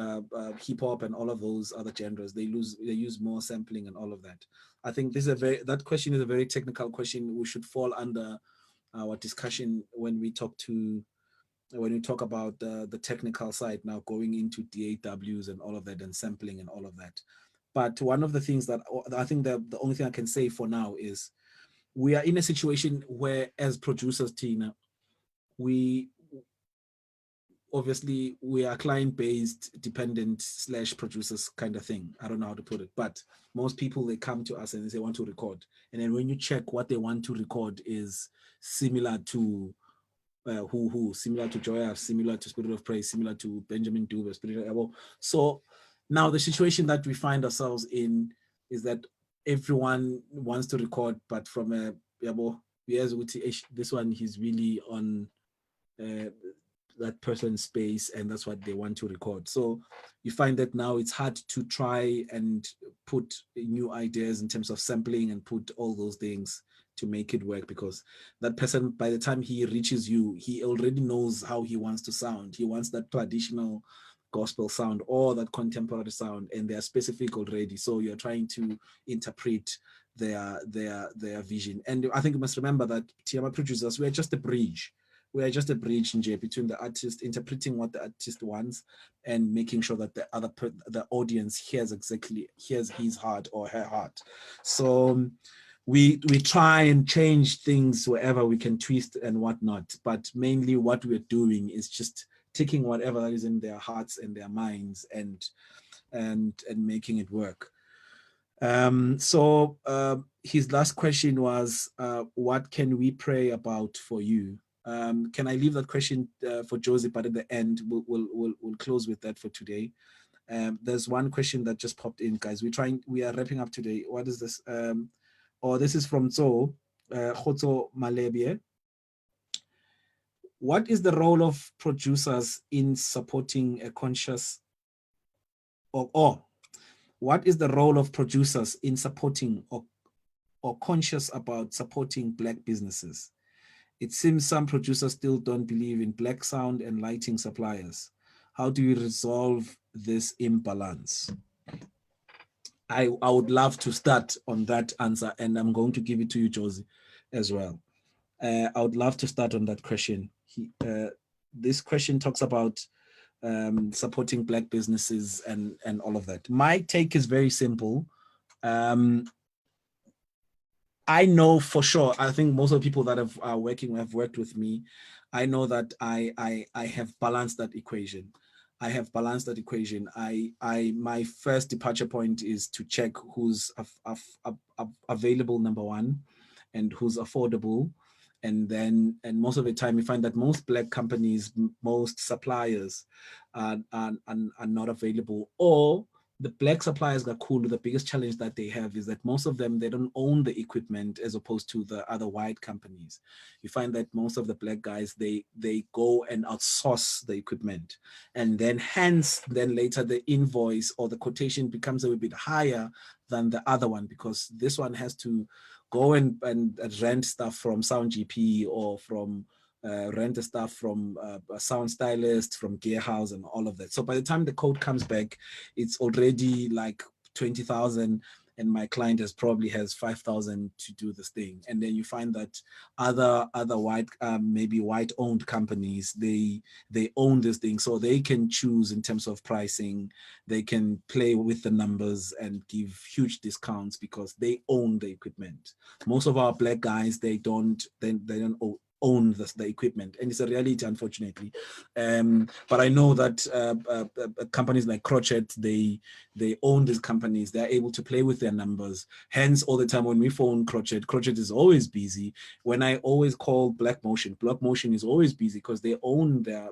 hip hop and all of those other genres, they use more sampling and all of that. I think that question is a very technical question. We should fall under our discussion when we talk to when you talk about the technical side now, going into DAWs and all of that, and sampling and all of that. But one of the things that I think that the only thing I can say for now is we are in a situation where, as producers, Tina, we obviously we are client-based, dependent / producers kind of thing. I don't know how to put it, but most people, they come to us and they say want to record, and then when you check what they want to record is similar to similar to Joya, similar to Spirit of Praise, similar to Benjamin Dube, Spirit of Ebo. So now the situation that we find ourselves in is that everyone wants to record, but from a this one, he's really on that person's space, and that's what they want to record. So you find that now it's hard to try and put new ideas in terms of sampling and put all those things to make it work, because that person, by the time he reaches you, he already knows how he wants to sound. He wants that traditional gospel sound or that contemporary sound, and they are specific already. So you're trying to interpret their vision. And I think you must remember that TMI producers, we're just a bridge. We are just a bridge between the artist, interpreting what the artist wants and making sure that the audience hears his heart or her heart. So we try and change things wherever we can, twist and whatnot. But mainly what we're doing is just taking whatever is in their hearts and their minds and making it work. So his last question was, what can we pray about for you? Can I leave that question for Josie, but at the end we'll close with that for today. There's one question that just popped in, guys. We are wrapping up today. What is this? This is from Khotso Malebie. What is the role of producers in supporting a conscious what is the role of producers in supporting or conscious about supporting Black businesses? It seems some producers still don't believe in Black sound and lighting suppliers. How do we resolve this imbalance? I would love to start on that answer, and I'm going to give it to you, Josie, as well. I would love to start on that question. This question talks about supporting Black businesses and all of that. My take is very simple. I know for sure, I think most of the people that have worked with me, I know that I have balanced that equation. My first departure point is to check who's available, number one, and who's affordable. And most of the time, you find that most Black companies, most suppliers are not available, or the Black suppliers are cool. The biggest challenge that they have is that most of them, they don't own the equipment as opposed to the other white companies. You find that most of the Black guys, they go and outsource the equipment, and then later the invoice or the quotation becomes a little bit higher than the other one, because this one has to go and rent stuff from Sound GP or from rent the stuff from a sound stylist, from Gearhouse and all of that. So by the time the code comes back, it's already like 20,000, and my client probably has 5,000 to do this thing. And then you find that other white, maybe white owned companies, they own this thing, so they can choose in terms of pricing. They can play with the numbers and give huge discounts because they own the equipment. Most of our Black guys, they don't own the equipment, and it's a reality, unfortunately. But I know that companies like Crochet, they own these companies. They're able to play with their numbers. Hence, all the time when we phone Crochet is always busy. When I always call Black Motion is always busy because they own their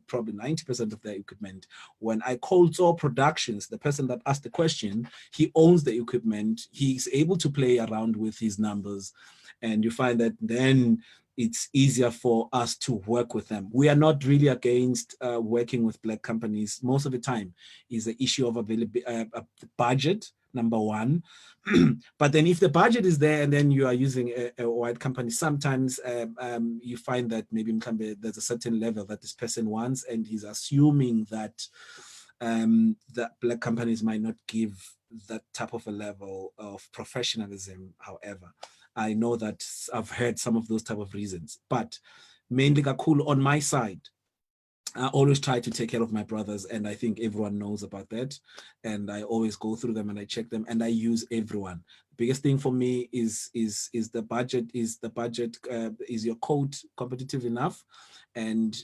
probably 90% of their equipment. When I call Zor Productions, the person that asked the question, he owns the equipment. He's able to play around with his numbers, and you find that then it's easier for us to work with them. We are not really against working with Black companies. Most of the time is the issue of availability, budget, number one. But then if the budget is there and then you are using a white company, sometimes you find that maybe there's a certain level that this person wants, and he's assuming that Black companies might not give that type of a level of professionalism. However, I know that I've heard some of those type of reasons, but mainly Kakul on my side, I always try to take care of my brothers, and I think everyone knows about that. And I always go through them and I check them, and I use everyone. The biggest thing for me is the budget. Is the budget is your code competitive enough, and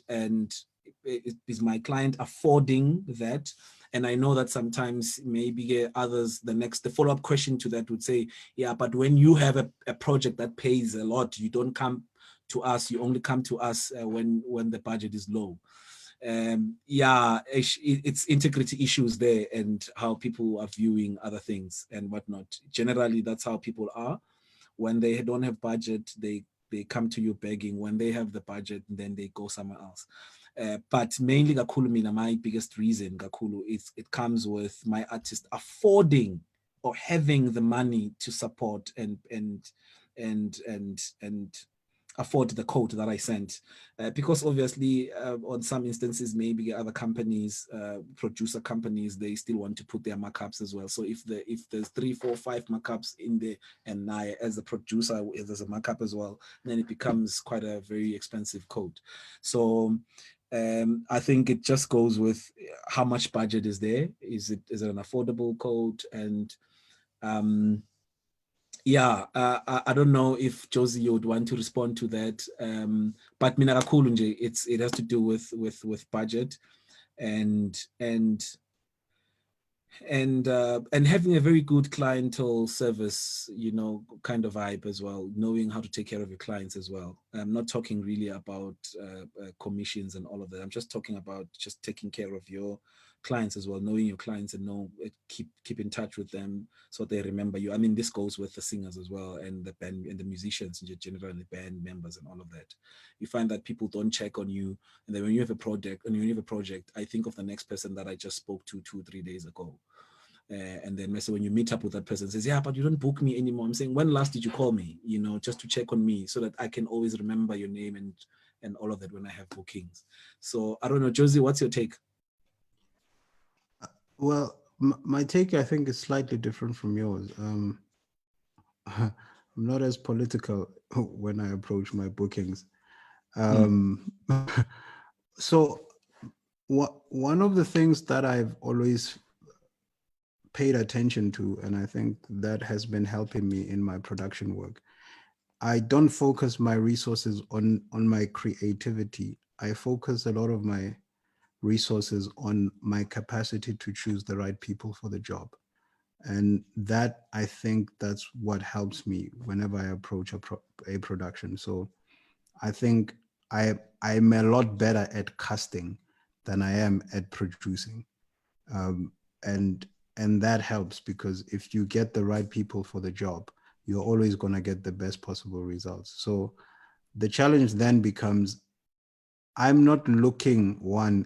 is my client affording that? And I know that sometimes maybe others, the follow-up question to that would say, yeah, but when you have a project that pays a lot, you don't come to us. You only come to us when the budget is low. Yeah, it's integrity issues there, and how people are viewing other things and whatnot. Generally, that's how people are. When they don't have budget, they come to you begging. When they have the budget, then they go somewhere else. But mainly, Gakulu Mina, my biggest reason, Gakulu, it comes with my artist affording or having the money to support and afford the code that I sent, because obviously on some instances maybe other companies, producer companies, they still want to put their markups as well. So if there's 3, 4, 5 markups in there, and I as a producer, if there's a markup as well, then it becomes quite a very expensive code. So I think it just goes with how much budget is there. Is it an affordable code? And yeah, I don't know if Josie you would want to respond to that, but mina kakhulu nje, it has to do with budget and having a very good clientele service, kind of vibe as well, knowing how to take care of your clients as well. I'm not talking really about commissions and all of that. I'm just talking about just taking care of your clients as well, knowing your clients and keep in touch with them so they remember you. I mean, this goes with the singers as well, and the band and the musicians in general, and the band members and all of that. You find that people don't check on you, and then when you have a project, I think of the next person that I just spoke to 2-3 days ago. And then when you meet up with that person, says, yeah, but you don't book me anymore. I'm saying, when last did you call me? Just to check on me so that I can always remember your name and all of that when I have bookings. So I don't know, Josie, what's your take? Well, my take, I think, is slightly different from yours. I'm not as political when I approach my bookings. So one of the things that I've always paid attention to, and I think that has been helping me in my production work, I don't focus my resources on my creativity. I focus a lot of my resources on my capacity to choose the right people for the job. And that, I think that's what helps me whenever I approach a production. So I think I'm a lot better at casting than I am at producing. And that helps, because if you get the right people for the job, you're always going to get the best possible results. So the challenge then becomes, I'm not looking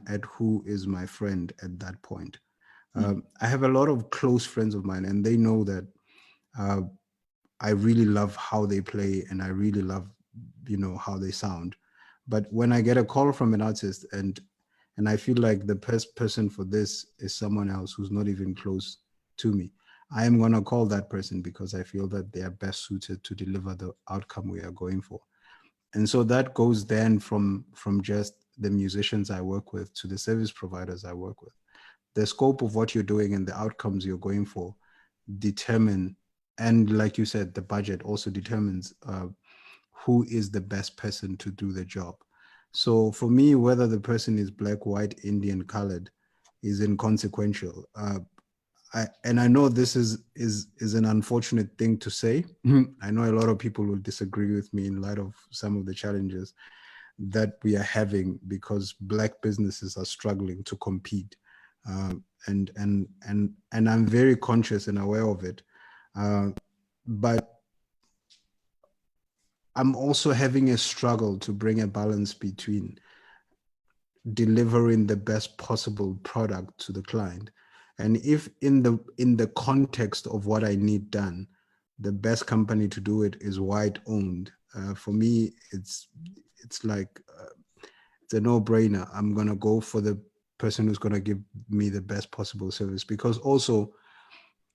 at who is my friend at that point. I have a lot of close friends of mine, and they know that I really love how they play, and I really love, how they sound. But when I get a call from an artist and I feel like the best person for this is someone else who's not even close to me, I am going to call that person because I feel that they are best suited to deliver the outcome we are going for. And so that goes then from just the musicians I work with to the service providers I work with. The scope of what you're doing and the outcomes you're going for determine, and like you said, the budget also determines who is the best person to do the job. So for me, whether the person is black, white, Indian, colored is inconsequential. I know this is an unfortunate thing to say. I know a lot of people will disagree with me in light of some of the challenges that we are having because black businesses are struggling to compete, and I'm very conscious and aware of it, but I'm also having a struggle to bring a balance between delivering the best possible product to the client. And if in the context of what I need done, the best company to do it is white owned, for me, it's like, it's a no-brainer. I'm going to go for the person who's going to give me the best possible service. Because also,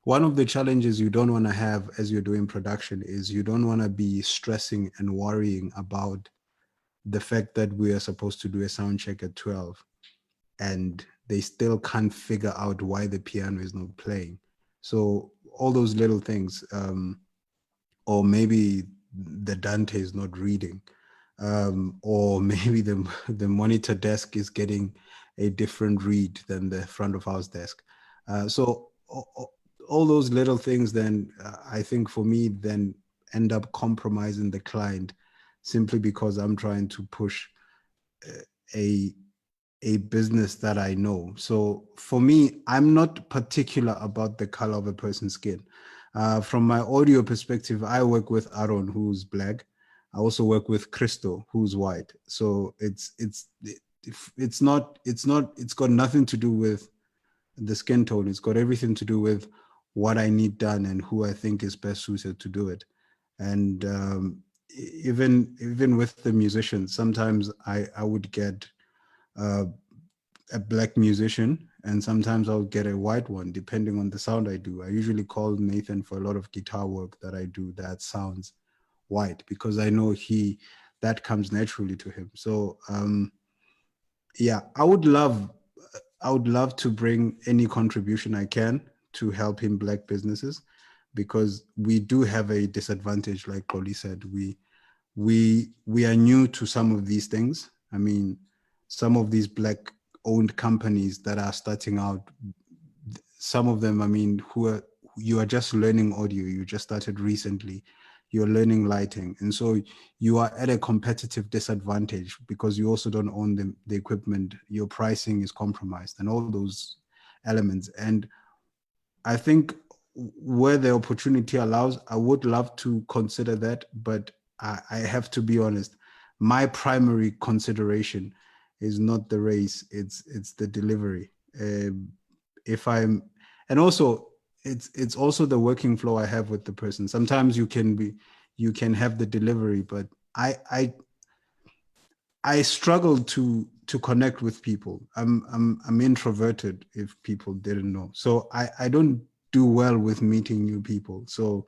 one of the challenges you don't want to have as you're doing production is you don't want to be stressing and worrying about the fact that we are supposed to do a sound check at 12 and they still can't figure out why the piano is not playing. So all those little things, or maybe the Dante is not reading, or maybe the monitor desk is getting a different read than the front of house desk. So all those little things then, I think for me, then end up compromising the client simply because I'm trying to push a business that I know. So for me, I'm not particular about the color of a person's skin. From my audio perspective, I work with Aaron, who's black. I also work with Crystal, who's white. So it's got nothing to do with the skin tone. It's got everything to do with what I need done and who I think is best suited to do it. And even with the musicians, sometimes I would get a black musician, and sometimes I'll get a white one, depending on the sound I do. I usually call Nathan for a lot of guitar work that I do that sounds white, because I know that comes naturally to him. So yeah, I would love to bring any contribution I can to helping black businesses, because we do have a disadvantage. Like Xoli said, we are new to some of these things. I mean, some of these black owned companies that are starting out, some of them, I mean, you are just learning audio, you just started recently, you're learning lighting, and so you are at a competitive disadvantage because you also don't own the equipment, your pricing is compromised and all those elements. And I think where the opportunity allows, I would love to consider that, but I have to be honest, my primary consideration is not the race, it's the delivery. If I'm, and also it's also the working flow I have with the person. Sometimes you can have the delivery, but I struggle to connect with people. I'm introverted, if people didn't know. So I don't do well with meeting new people. So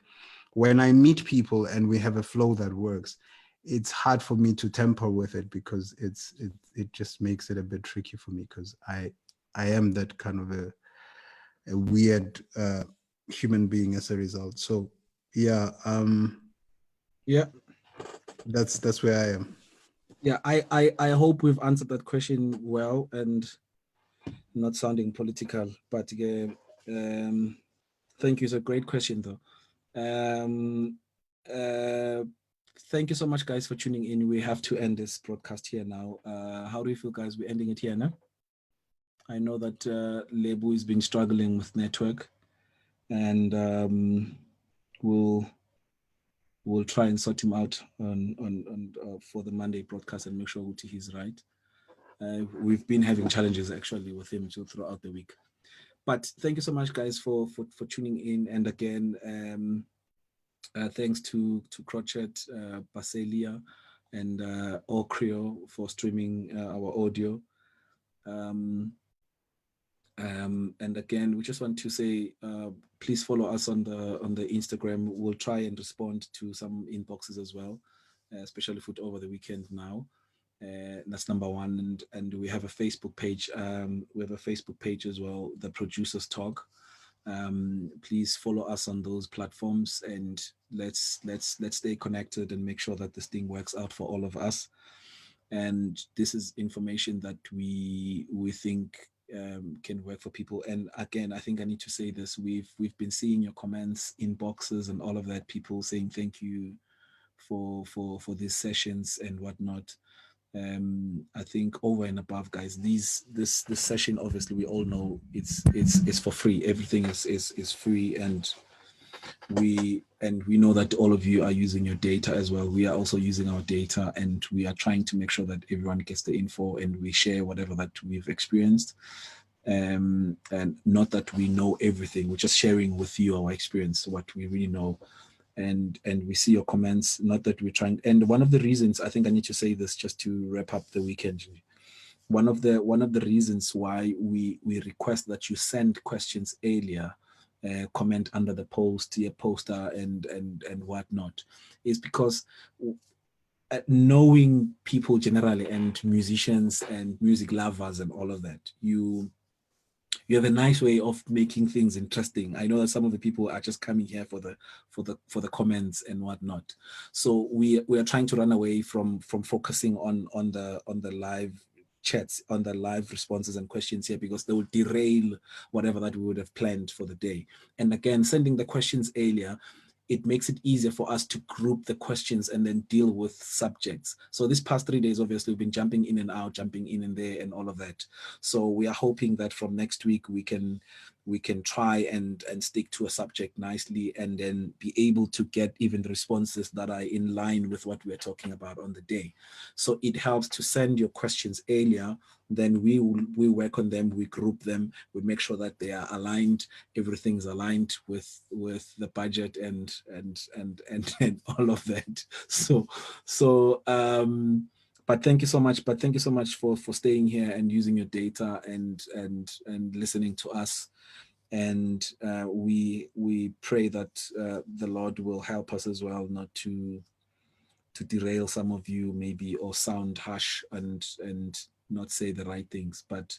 when I meet people and we have a flow that works, it's hard for me to temper with it, because it just makes it a bit tricky for me, because I am that kind of a weird human being as a result. So yeah, Yeah. that's where I am. Yeah, I hope we've answered that question well and not sounding political, but thank you. It's a great question, though. Thank you so much, guys, for tuning in. We have to end this broadcast here now. How do you feel, guys? We're ending it here now. I know that Lebo has been struggling with network, and we'll try and sort him out on for the Monday broadcast and make sure Uti he's right. We've been having challenges actually with him throughout the week. But thank you so much, guys, for tuning in. And again, thanks to Crochet, Baselia, and Ocreo for streaming our audio. And again, we just want to say, please follow us on the Instagram. We'll try and respond to some inboxes as well, especially for over the weekend now. That's number one. And we have a Facebook page. We have a Facebook page as well, The Producers Talk. Please follow us on those platforms, and let's stay connected and make sure that this thing works out for all of us. And this is information that we think can work for people. And again, I think I need to say this: we've been seeing your comments, inboxes, and all of that. People saying thank you for these sessions and whatnot. I think over and above, guys, this session, obviously we all know it's for free. Everything is free, and we know that all of you are using your data as well. We are also using our data, and we are trying to make sure that everyone gets the info, and we share whatever that we've experienced. And not that we know everything, we're just sharing with you our experience, what we really know. And we see your comments, not that we're trying. And one of the reasons, I think I need to say this just to wrap up the weekend, one of the reasons why we request that you send questions earlier, comment under the post, poster, and whatnot, is because knowing people generally and musicians and music lovers and all of that, you have a nice way of making things interesting. I know that some of the people are just coming here for the comments and whatnot. So we are trying to run away from focusing on the live chats, on the live responses and questions here, because they will derail whatever that we would have planned for the day. And again, sending the questions earlier, it makes it easier for us to group the questions and then deal with subjects. So this past 3 days, obviously, we've been jumping in and out, jumping in and there and all of that. So we are hoping that from next week, we can try and stick to a subject nicely, and then be able to get even the responses that are in line with what we're talking about on the day. So it helps to send your questions earlier, then we work on them, we group them, we make sure that they are aligned, everything's aligned with the budget and all of that. But thank you so much. But thank you so much for staying here and using your data and listening to us. And we pray that the Lord will help us as well, not to derail some of you maybe, or sound harsh and not say the right things. But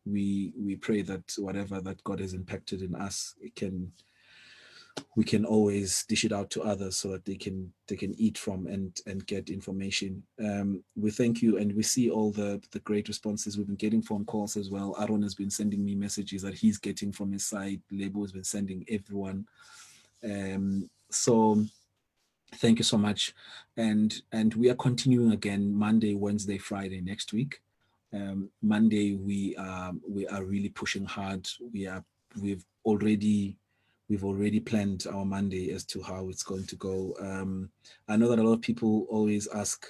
we pray that whatever that God has impacted in us, we can always dish it out to others so that they can eat from and get information. We thank you, and we see all the great responses. We've been getting phone calls as well. Aaron has been sending me messages that he's getting from his side. Lebo has been sending everyone. So thank you so much. And we are continuing again Monday, Wednesday, Friday next week. Monday we are really pushing hard. We've already planned our Monday as to how it's going to go. I know that a lot of people always ask,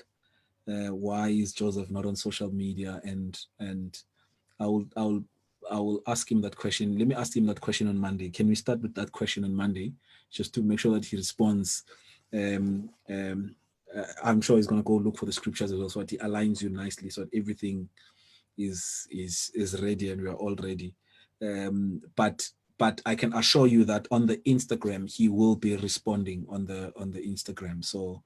why is Joseph not on social media? And I will ask him that question. Let me ask him that question on Monday. Can we start with that question on Monday, just to make sure that he responds? I'm sure he's going to go look for the scriptures as well, so that he aligns you nicely, so that everything is ready and we are all ready. But I can assure you that on the Instagram, he will be responding on the Instagram. So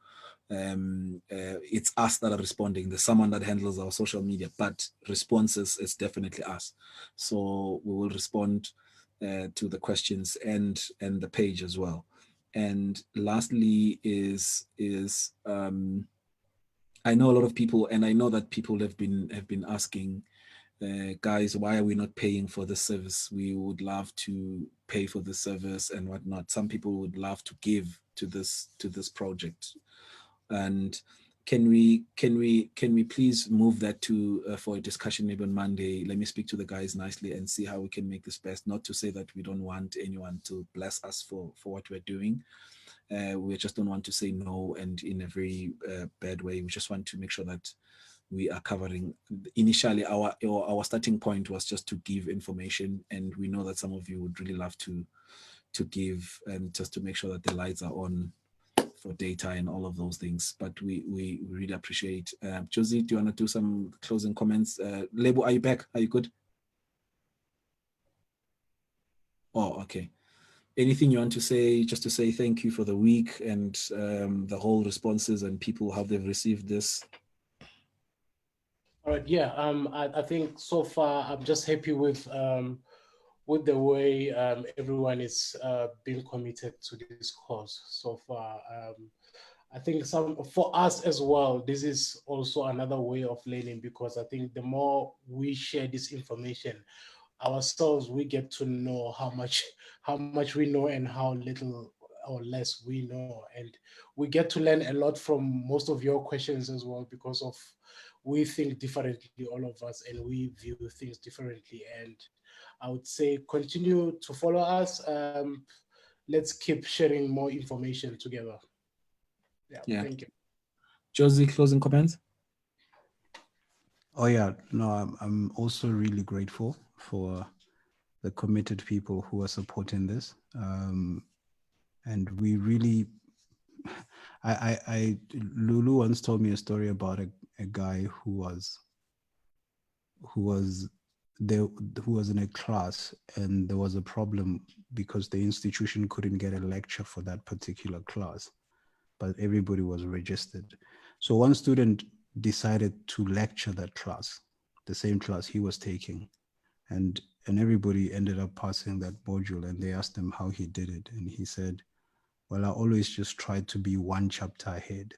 it's us that are responding. There's someone that handles our social media, but responses is definitely us. So we will respond to the questions and the page as well. And lastly is I know a lot of people, and I know that people have been asking, guys, why are we not paying for the service? We would love to pay for the service and whatnot. Some people would love to give to this project. And can we please move that to for a discussion maybe on Monday? Let me speak to the guys nicely and see how we can make this best. Not to say that we don't want anyone to bless us for what we're doing. We just don't want to say no, and in a very bad way. We just want to make sure that we are covering. Initially, our starting point was just to give information, and we know that some of you would really love to give, and just to make sure that the lights are on for data and all of those things. But we really appreciate. Josie, do you want to do some closing comments? Lebo, are you back? Are you good? Oh, okay. Anything you want to say, just to say thank you for the week and the whole responses and people, how they've received this? All right, yeah. I think so far I'm just happy with the way everyone is being committed to this cause so far. I think for us as well, this is also another way of learning, because I think the more we share this information ourselves, we get to know how much we know and how little or less we know, and we get to learn a lot from most of your questions as well, because of we think differently, all of us, and we view things differently. And I would say continue to follow us. Let's keep sharing more information together. Yeah. Thank you. Josie, closing comments? Oh yeah, no, I'm also really grateful for the committed people who are supporting this. And we really, Lulu once told me a story about a guy who was in a class, and there was a problem because the institution couldn't get a lecture for that particular class, but everybody was registered. So one student decided to lecture that class, the same class he was taking, and everybody ended up passing that module, and they asked him how he did it, and he said, well, I always just try to be one chapter ahead.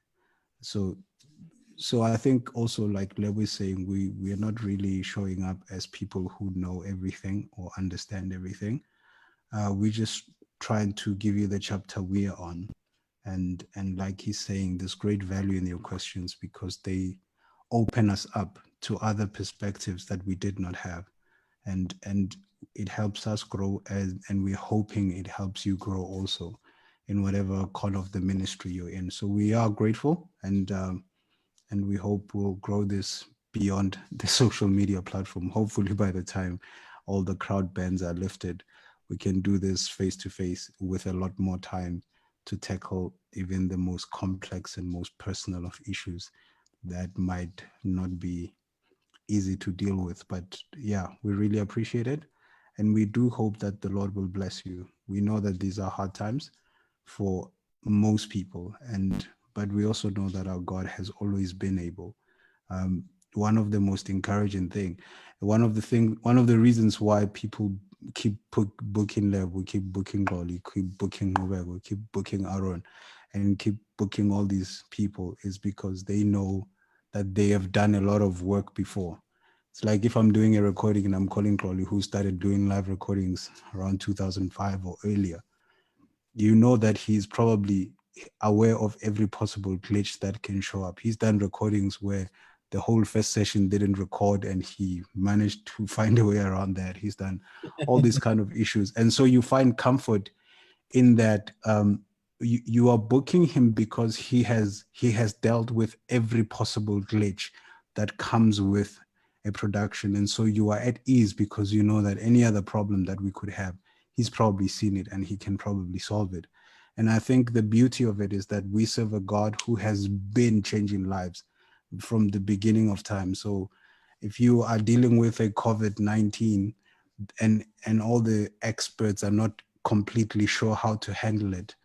So I think also, like Lebo is saying, we are not really showing up as people who know everything or understand everything. We just trying to give you the chapter we are on, and like he's saying, there's great value in your questions because they open us up to other perspectives that we did not have, and it helps us grow, and we're hoping it helps you grow also in whatever corner of the ministry you're in. So we are grateful, and we hope we'll grow this beyond the social media platform. Hopefully by the time all the crowd bans are lifted, we can do this face to face with a lot more time to tackle even the most complex and most personal of issues that might not be easy to deal with. But yeah, we really appreciate it. And we do hope that the Lord will bless you. We know that these are hard times for most people, but we also know that our God has always been able. One of the most encouraging one of the reasons why people keep booking Lebo, keep booking Xoli, keep booking Nobego, keep booking Aaron, and keep booking all these people is because they know that they have done a lot of work before. It's like if I'm doing a recording and I'm calling Xoli, who started doing live recordings around 2005 or earlier, you know that he's probably aware of every possible glitch that can show up. He's done recordings where the whole first session didn't record and he managed to find a way around that. He's done all these kind of issues. And so you find comfort in that. You are booking him because he has dealt with every possible glitch that comes with a production. And so you are at ease because you know that any other problem that we could have, he's probably seen it and he can probably solve it. And I think the beauty of it is that we serve a God who has been changing lives from the beginning of time. So if you are dealing with a COVID-19 and all the experts are not completely sure how to handle it,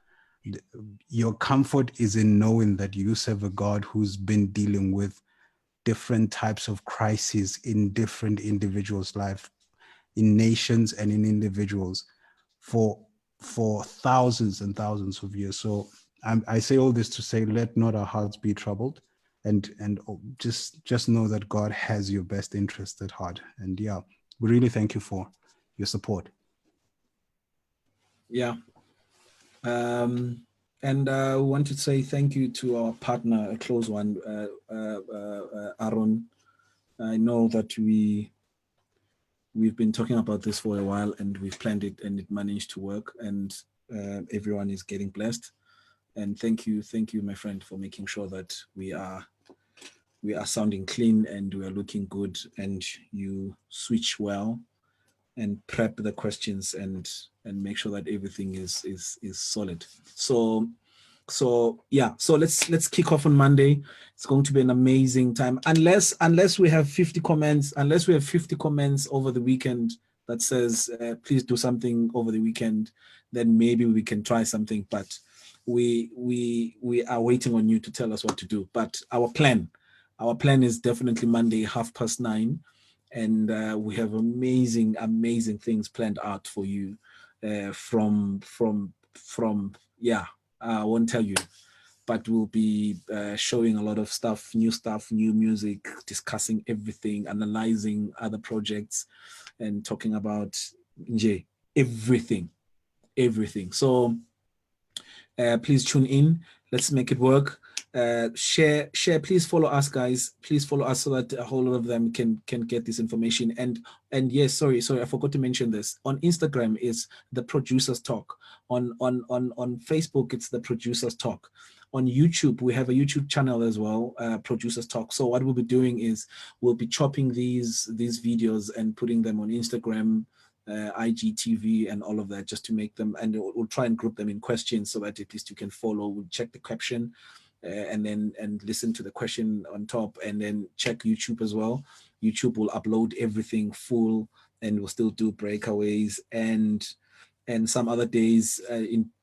your comfort is in knowing that you serve a God who's been dealing with different types of crises in different individuals' life, in nations and in individuals for thousands and thousands of years. So I say all this to say, let not our hearts be troubled, and just know that God has your best interest at heart. And yeah, we really thank you for your support. Yeah. And we want to say thank you to our partner, a close one, Aaron. I know that we've been talking about this for a while, and we've planned it, and it managed to work, and everyone is getting blessed. And thank you, my friend, for making sure that we are sounding clean and we are looking good, and you switch well and prep the questions and make sure that everything is solid. So yeah, so let's kick off on Monday. It's going to be an amazing time, unless we have 50 comments over the weekend that says please do something over the weekend, then maybe we can try something. But we are waiting on you to tell us what to do. But our plan is definitely Monday 9:30. And we have amazing things planned out for you from I won't tell you, but we'll be showing a lot of stuff, new music, discussing everything, analyzing other projects, and talking about everything. So please tune in. Let's make it work. Share. Please follow us, guys. Please follow us so that a whole lot of them can get this information. And yes, sorry, I forgot to mention this. On Instagram is the Producers Talk. On Facebook, it's the Producers Talk. On YouTube, we have a YouTube channel as well, Producers Talk. So what we'll be doing is we'll be chopping these videos and putting them on Instagram, IGTV, and all of that, just to make them, and we'll try and group them in questions so that at least you can follow. We'll check the caption and listen to the question on top, and then check YouTube as well. YouTube will upload everything full, and we'll still do breakaways and and some other days,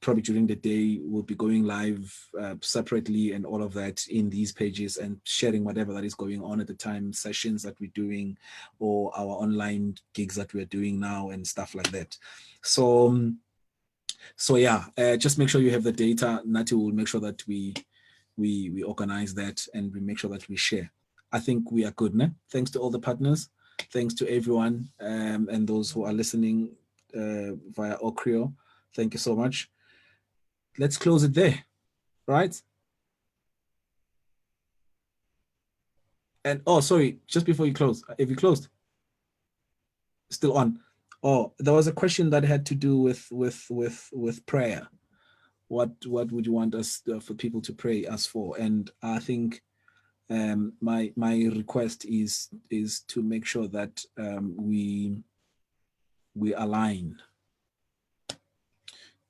probably during the day, we'll be going live separately and all of that in these pages and sharing whatever that is going on at the time, sessions that we're doing, or our online gigs that we're doing now and stuff like that. So yeah, just make sure you have the data. Nati will make sure that we organize that and we make sure that we share. I think we are good, né? Thanks to all the partners. Thanks to everyone and those who are listening via Ocrio. Thank you so much. Let's close it there, right? And oh, sorry, just before you close, if you closed, still on. Oh, there was a question that had to do with prayer. What would you want us for people to pray us for? And I think my request is to make sure that we align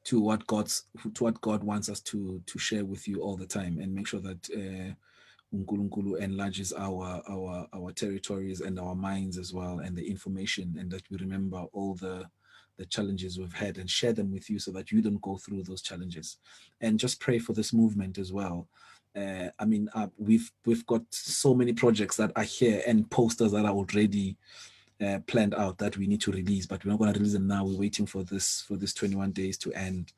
to what God wants us to share with you all the time, and make sure that Unkulunkulu enlarges our territories and our minds as well, and the information, and that we remember all the challenges we've had and share them with you so that you don't go through those challenges. And just pray for this movement as well. I mean, we've got so many projects that are here and posters that are already planned out that we need to release, but we're not going to release them now. We're waiting for this 21 days to end,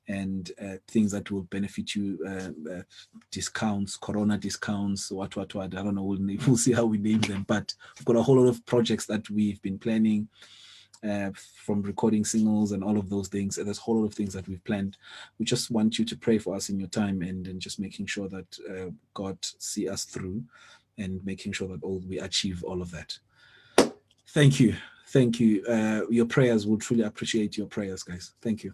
and things that will benefit you, discounts, corona discounts, what, I don't know, we'll see how we name them, but we've got a whole lot of projects that we've been planning, from recording singles and all of those things. And there's a whole lot of things that we've planned. We just want you to pray for us in your time, and just making sure that God see us through, and making sure that we achieve all of that. Thank you. Your prayers, will truly appreciate your prayers, guys. Thank you.